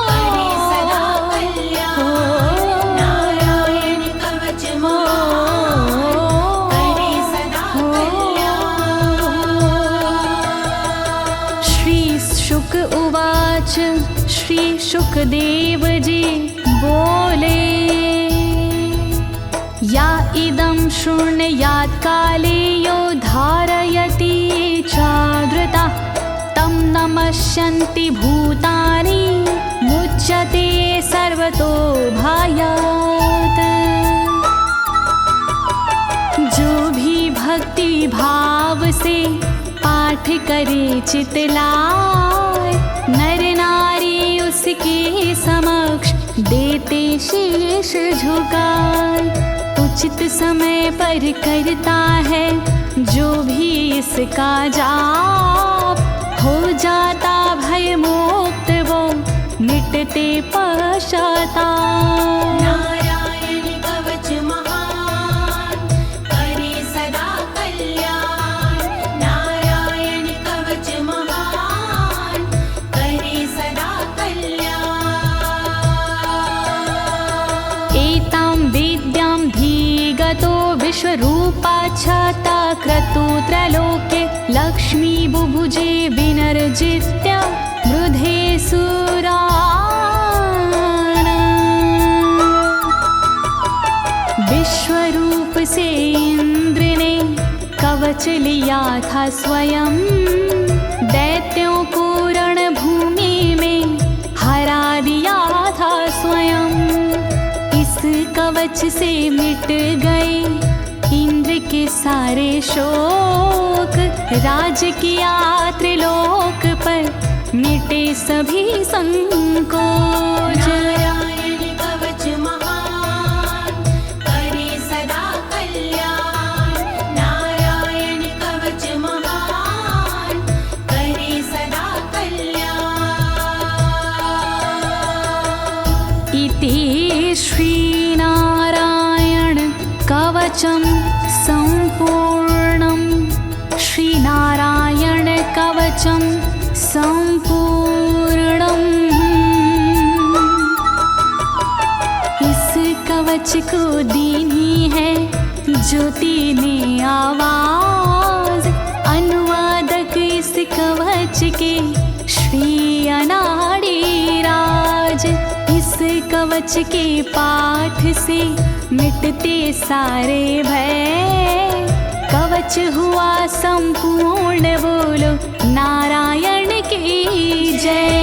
करे सदा कल्याण। नारायण कवच महान, करे सदा कल्याण। श्री शुक उवाच, श्री शुकदेव जी बोले, या इदं शृणुयात् काले यो धारयति चादृता, तं नमस्यन्ति भूतानि मुच्यते सर्वतो भयात्। जो भी भक्ति भाव से पाठ करे चितलाय, नर नारी उसके समक्ष देते शीश झुकाए। उचित समय पर करता है जो भी इसका जाप, हो जाता भय मुक्त वो मिटते पश्चाताप। नारायण कवच महान, करे सदा कल्याण। नारायण कवच महान, करे सदा कल्याण। एतां विद्यां धीगतो विश्वरूपाच्छता क्रतु त्रलोके, लक्ष्मी बुभुजे विनर्जित्य मृधे सुराना। विश्वरूप से इंद्र ने कवच लिया था स्वयं, दैत्यों को रणभूमि में हरा दिया था स्वयं। इस कवच से मिट गए इंद्र के सारे शोक, राज किया त्रिलोक पर मिटे सभी संकोच। नारायण कवच महान करे सदा कल्याण, नारायण कवच महान करे सदा कल्याण। इति श्रीनारायण कवचं सम्पूर्णं, श्रीनारायण कवचं सम्पूर्णम्। इस कवच को दीनी है ज्योति ने आवाज, अनुवादक इस कवच के श्री अनाड़ी राज। इस कवच के पाठ से मिटते सारे भय, कवच हुआ संपूर्ण, बोलो नारायण की जय।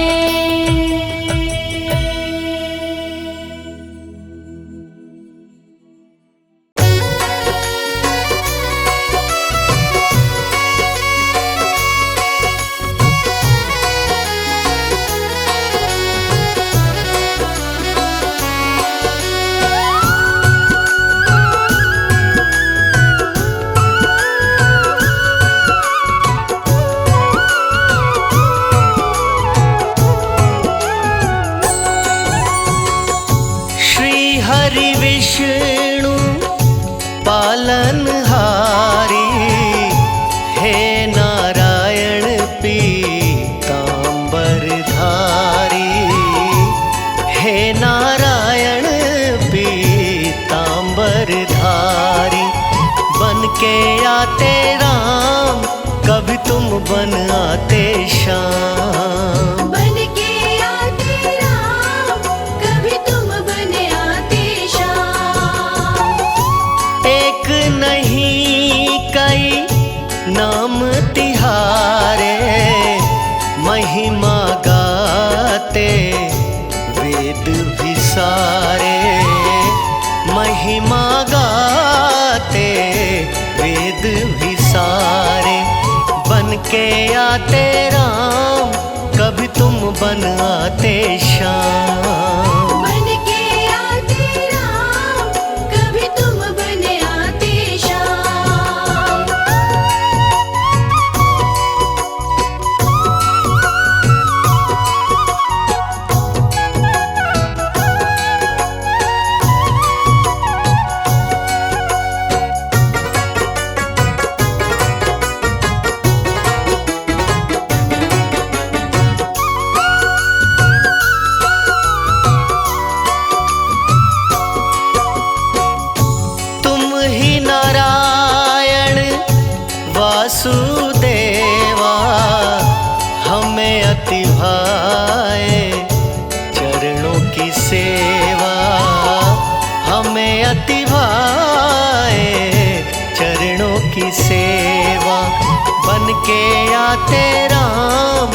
हरि विष्णु पालनहारी, हे नारायण पीतांबरधारी, हे नारायण पीतांबरधारी। बन के आते राम, कभी तुम बन आते श्याम। बन के आते राम, कभी तुम बन आते श्याम। एक नहीं कई नाम तिहारे, महिमा गाते वेद भी सारे, महिमा गाते वेद भी सारे। बन के आते राम, कभी तुम बन आते श्याम। बन के आते राम, कभी तुम बन आते श्याम। वासुदेवा, हमें अति भाए चरणों की सेवा, हमें अति भाए चरणों की सेवा। बन के आते राम,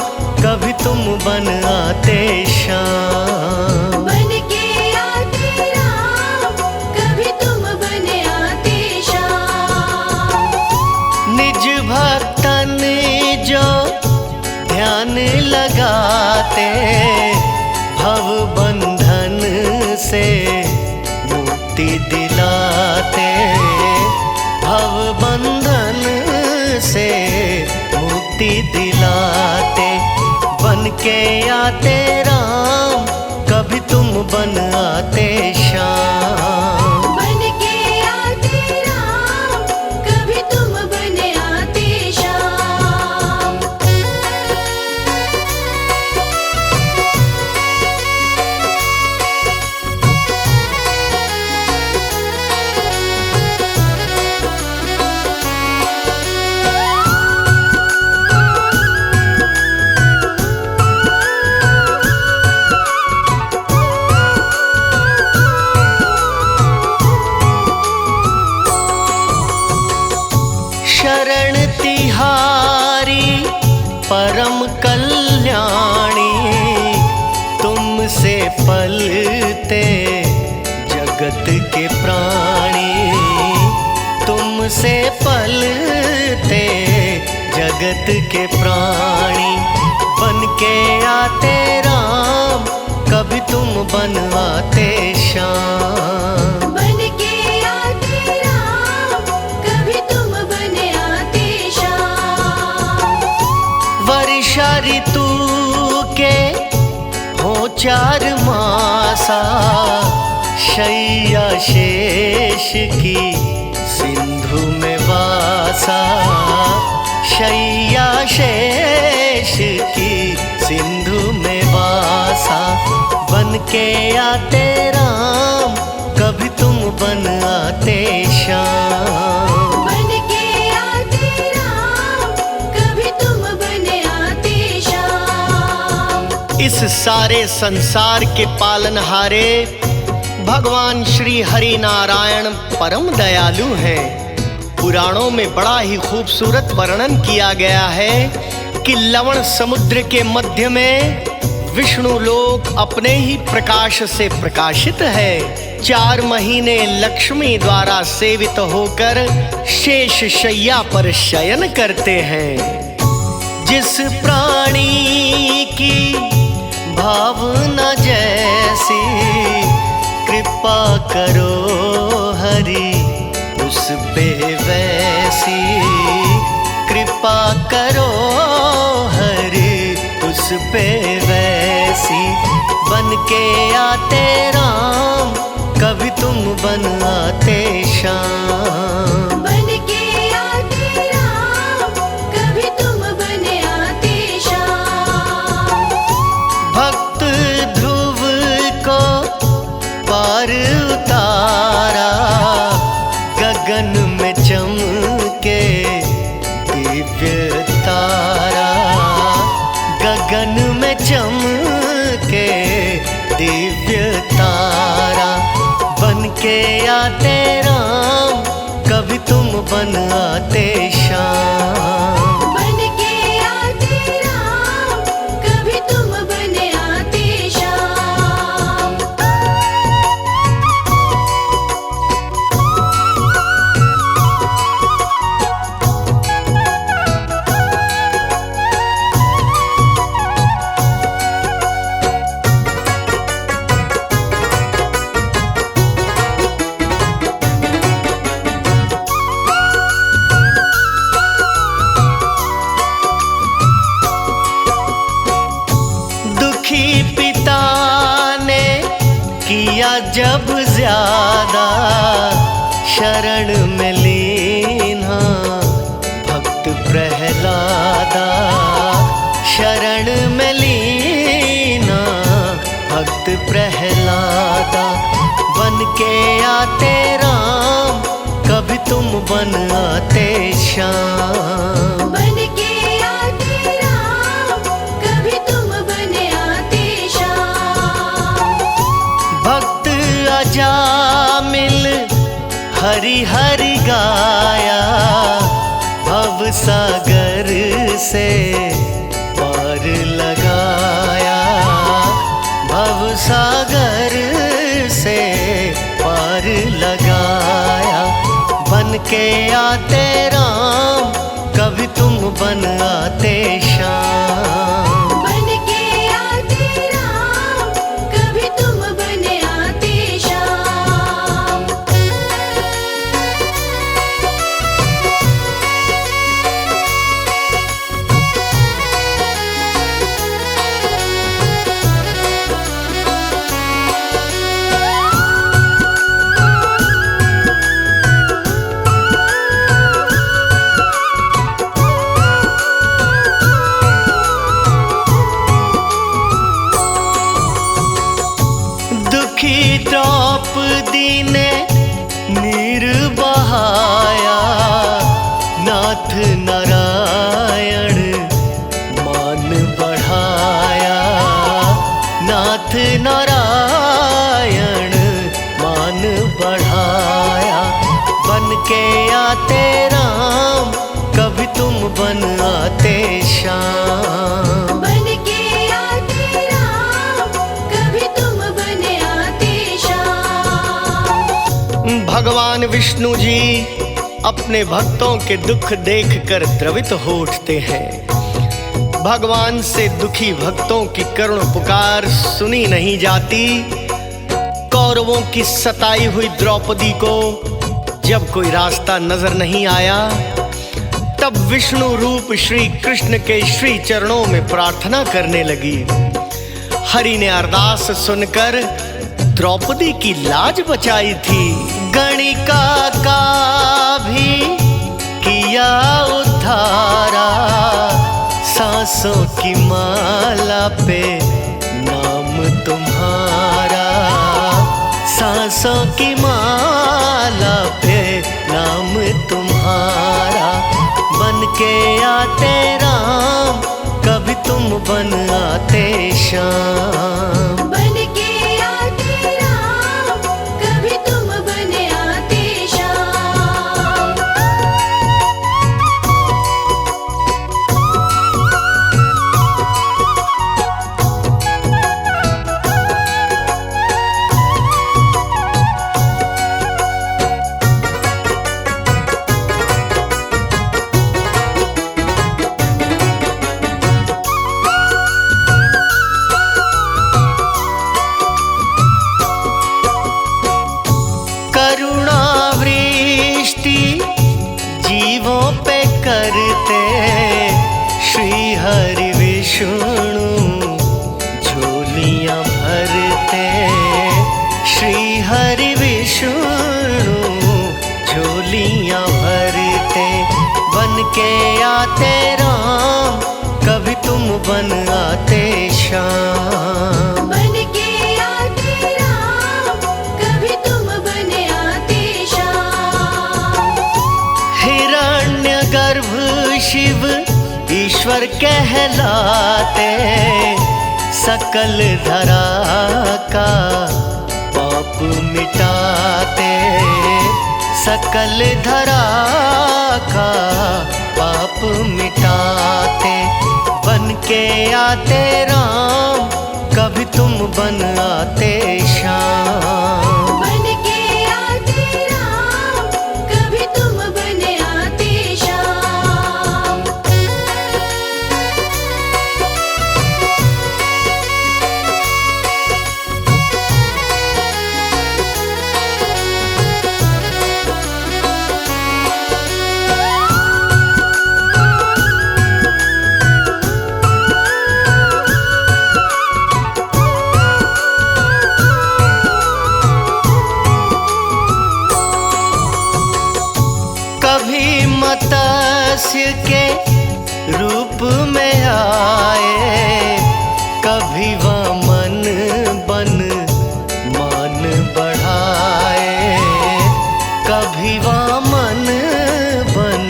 कभी तुम बन आते श्याम। बन के आते राम, कभी तुम बन आते श्याम। निज भक्तन जो ध्यान लगाते, भव बंधन से मुक्ति दिलाते, भव बंधन से मुक्ति दिलाते। बन के आते राम, कभी तुम बन आते श्याम। बन के आते राम, कभी तुम बन आते श्याम। पलते जगत के प्राणी, तुमसे पलते जगत के प्राणी। बन के आते राम, कभी तुम बन आते श्याम। बन के आते राम, कभी तुम बन आते श्याम। वर्षा ऋतु के हो 4 मासा, शैया शेष की सिंधु में वासा। शैया शेष की सिंधु में वासा। बन के आते राम, कभी तुम बन आते श्याम। बन के आते राम, कभी तुम बन आते श्याम। इस सारे संसार के पालनहारे भगवान श्री हरि नारायण परम दयालु हैं। पुराणों में बड़ा ही खूबसूरत वर्णन किया गया है कि लवण समुद्र के मध्य में विष्णु लोक अपने ही प्रकाश से प्रकाशित है। 4 महीने लक्ष्मी द्वारा सेवित होकर शेष शैया पर शयन करते हैं। जिस प्राणी की भावना जैसी, कृपा करो हरि उस पे वैसी। कृपा करो हरि उस पे वैसी। बन के आते राम, कभी तुम बन आते श्याम। बन के आते राम, कभी तुम बन आते श्याम। भक्त ध्रुव को पार उतारा, गगन में चमके दिव्य तारा। गगन में चमके दिव्य तारा। बन के आते राम, कभी तुम बन आते श्याम। बन के आते राम, कभी तुम बन आते श्याम। दुखी पिता ने किया जब ज्यादा, शरण में लीना भक्त प्रहलादा। शरण में लीना भक्त प्रहलादा। बन के आते राम, कभी तुम बन आते श्याम। बन के आते राम, कभी तुम बन आते श्याम। भक्त अजामिल हरि हरि गाया, भव सागर से पार लगाया। भव सागर से पार लगाया। बन के आते राम, कभी तुम बन आते श्याम। बन के आते राम, कभी तुम बन आते श्याम। दुखी द्रौपदी ने नीर बहाया, नाथ नारायण मान बढ़ाया। नाथ नारायण मान बढ़ाया। बन के आते राम, कभी तुम बन आते श्याम। बन के आते राम, कभी तुम बन भगवान विष्णु जी अपने भक्तों के दुख देखकर द्रवित हो उठते हैं। भगवान से दुखी भक्तों की करुण पुकार सुनी नहीं जाती। कौरवों की सताई हुई द्रौपदी को जब कोई रास्ता नजर नहीं आया, तब विष्णु रूप श्री कृष्ण के श्री चरणों में प्रार्थना करने लगी। हरि ने अरदास सुनकर द्रौपदी की लाज बचाई थी। गणिका का भी किया उद्धारा, सांसों की माला पे नाम तुम्हारा, सांसों की माला पे नाम तुम्हारा। बन के आते राम, कभी तुम बन आते श्याम। बन के आते राम, कभी तुम बन आते श्याम। करुणावृष्टि जीवों पे करते श्री हरि विष्णु झोलियां भरते। श्री हरि विष्णु झोलियां भरते। बन के आते राम, कभी तुम बन आते श्याम। बन के आते राम, कभी तुम बन आते श्याम। हिरण्यगर्भ शिव ईश्वर कहलाते, सकल धरा का पाप मिटाते। सकल धरा का पाप मिटाते। बन के आते राम, कभी तुम बन आते श्याम। बन के आते राम, कभी तुम बन आते श्याम। कभी मत्स्य के रूप में आए, कभी वामन बन मान बढ़ाए। कभी वामन बन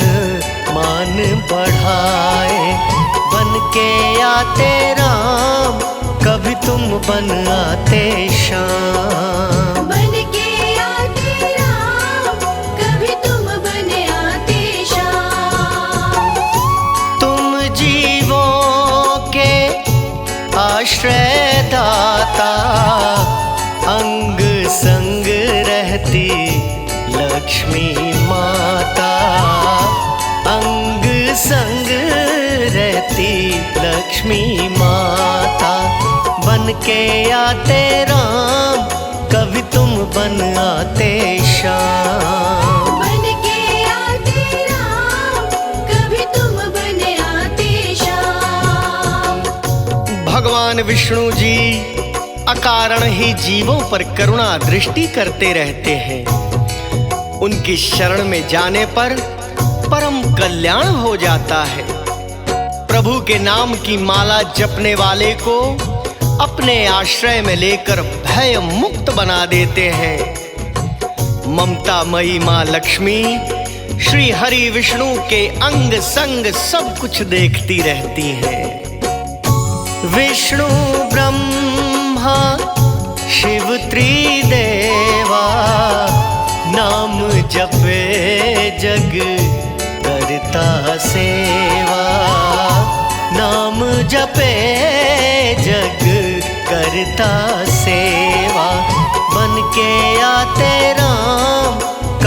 मान बढ़ाए। बन के आते राम, कभी तुम बन आते श्याम। बन के आते राम, कभी तुम बन आते श्याम। तुम जीवों के आश्रय दाता, अंग संग रहती लक्ष्मी माता। अंग संग रहती लक्ष्मी माता। बन के आते राम, कभी तुम बन आते श्याम। बन के आते राम, कभी तुम बन आते श्याम। भगवान विष्णु जी अकारण ही जीवों पर करुणा दृष्टि करते रहते हैं। उनकी शरण में जाने पर परम कल्याण हो जाता है। प्रभु के नाम की माला जपने वाले को अपने आश्रय में लेकर भय मुक्त बना देते हैं। ममता मई माँ लक्ष्मी श्री हरि विष्णु के अंग संग सब कुछ देखती रहती हैं। विष्णु ब्रह्मा शिव त्रिदेवा, नाम जपे जग करता सेवा। नाम जपे जग करता सेवा। बन के आते राम,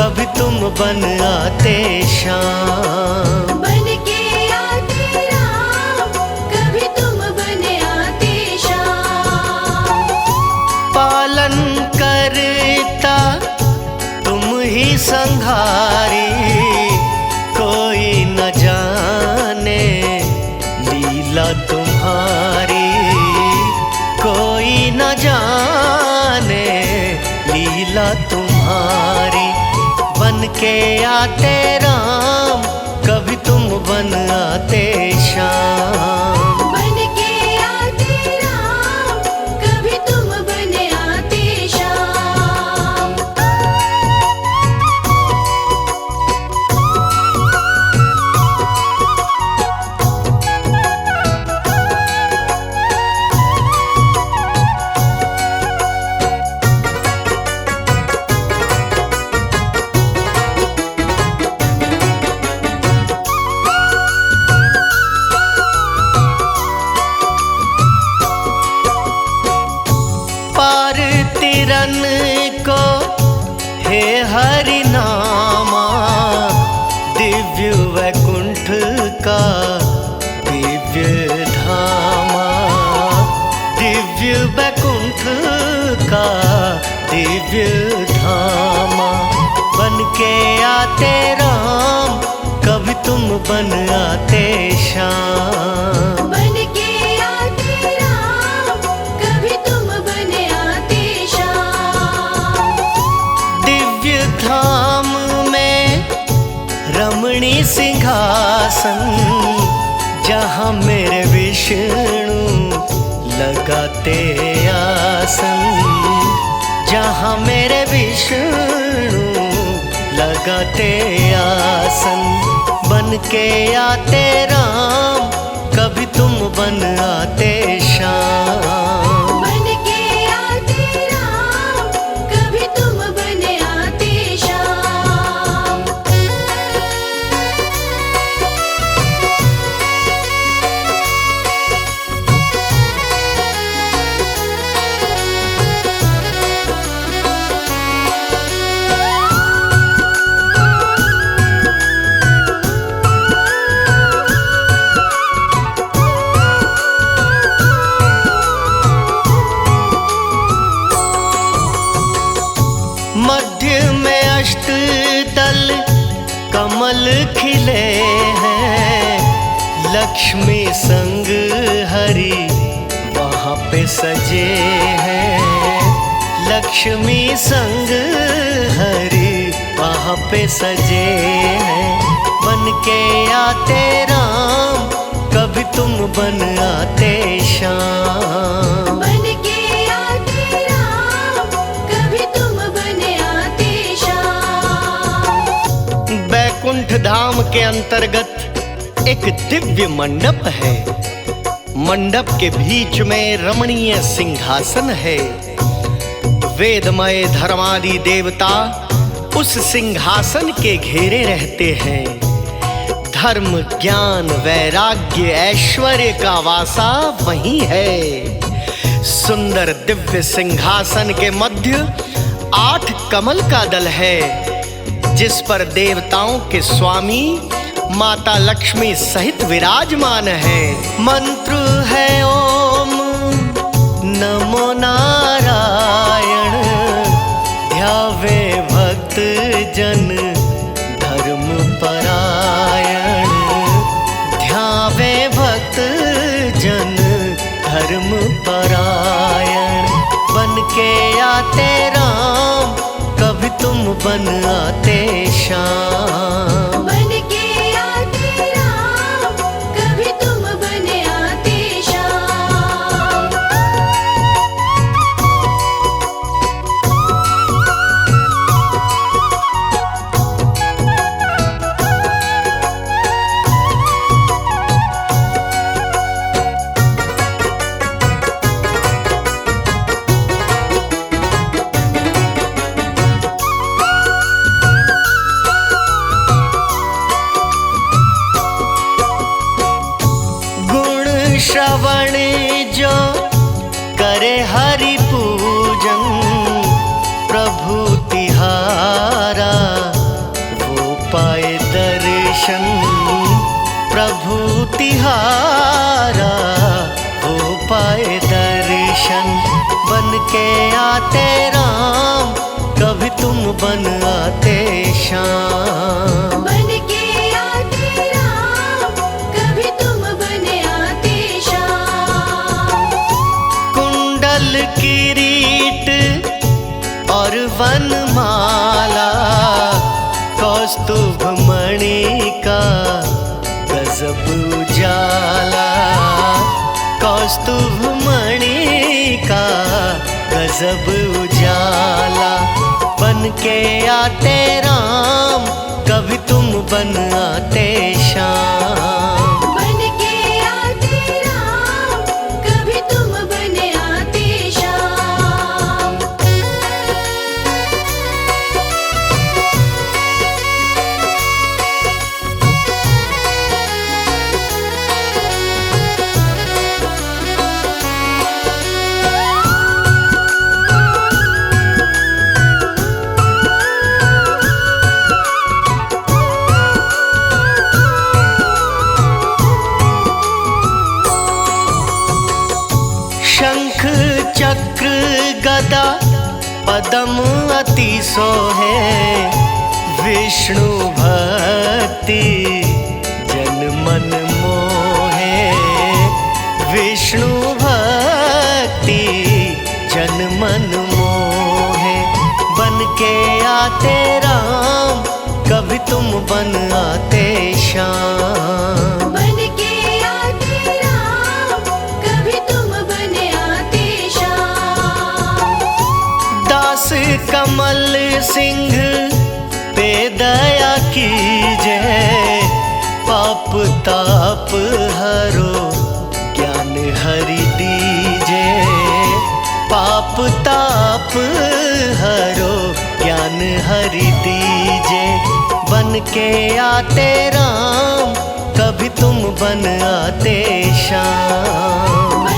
कभी तुम बन आते श्याम। बन के आते राम, कभी तुम बन आते श्याम। पालन करता तुम ही संहारी, कोई न जाने लीला तुम्हारी, कोई न जाने लीला तुम्हारी। बन के आते राम, कभी तुम बन आते श्याम। बन के आते राम, कभी तुम बन आते श्याम। पार तिरन को हे हरि नामा, दिव्य वैकुंठ का दिव्य धामा, दिव्य वैकुंठ का दिव्य धामा। बन के आते राम, कभी तुम बन आते श्याम। बन के आते राम, कभी तुम बन आते श्याम। दिव्य धाम में रमणी सिंहासन, जहाँ मेरे विष्णु लगाते आसन, जहाँ मेरे विष्णु लगाते आसन। बन के आते राम, कभी तुम बन आते श्याम। बन के आते राम, कभी तुम बन आते श्याम। मध्य में अष्टदल कमल खिले हैं, लक्ष्मी संग हरि वहाँ पे सजे हैं, लक्ष्मी संग हरि वहाँ पे सजे हैं। बन के आते राम, कभी तुम बन आते श्याम। बन के आते राम, कभी तुम बन आते श्याम। बैकुंठ धाम के अंतर्गत एक दिव्य मंडप है। मंडप के बीच में रमणीय सिंहासन है। वेदमय धर्मादि देवता उस सिंहासन के घेरे रहते हैं। धर्म, ज्ञान, वैराग्य, ऐश्वर्य का वासा वही है। सुंदर दिव्य सिंहासन के मध्य 8 कमल का दल है, जिस पर देवताओं के स्वामी माता लक्ष्मी सहित विराजमान है। मंत्र है ओम नमो नारायण, ध्यावे भक्त जन धर्म परायण, ध्यावे भक्त जन धर्म परायण। बन के आते राम, कभी तुम बन आते श्याम। बन के आते राम, कभी तुम बन आते श्याम। श्रवण जो करे हरि पूजन, प्रभु तिहारा तिहारा हो पाए दर्शन। बन के आते राम, कभी तुम बन आते श्याम। बन के आते राम, कभी तुम बन आते श्याम। कुंडल किरीट और वनमाला, कौस्तुभ मणि का गजब उजाला। कौस्तुभ मणि का गजब उजाला। बन के आते राम, कभी तुम बन आते श्याम। बन के आते राम, कभी तुम बन आते श्याम। शंख चक्र गदा पदम अति सोहे। विष्णु भक्ति जन मन मोहे। विष्णु भक्ति जन मन मोहे। बन के आते राम, कभी तुम बन आते श्याम। बन के आते राम, कभी तुम बन आते श्याम। दास कमल सिंह पे दया कीजय। पाप ताप हरो ज्ञान हरि दीजे। पाप ताप हरो ज्ञान हरि दीजे। बन के आते राम, कभी तुम बन आते श्याम।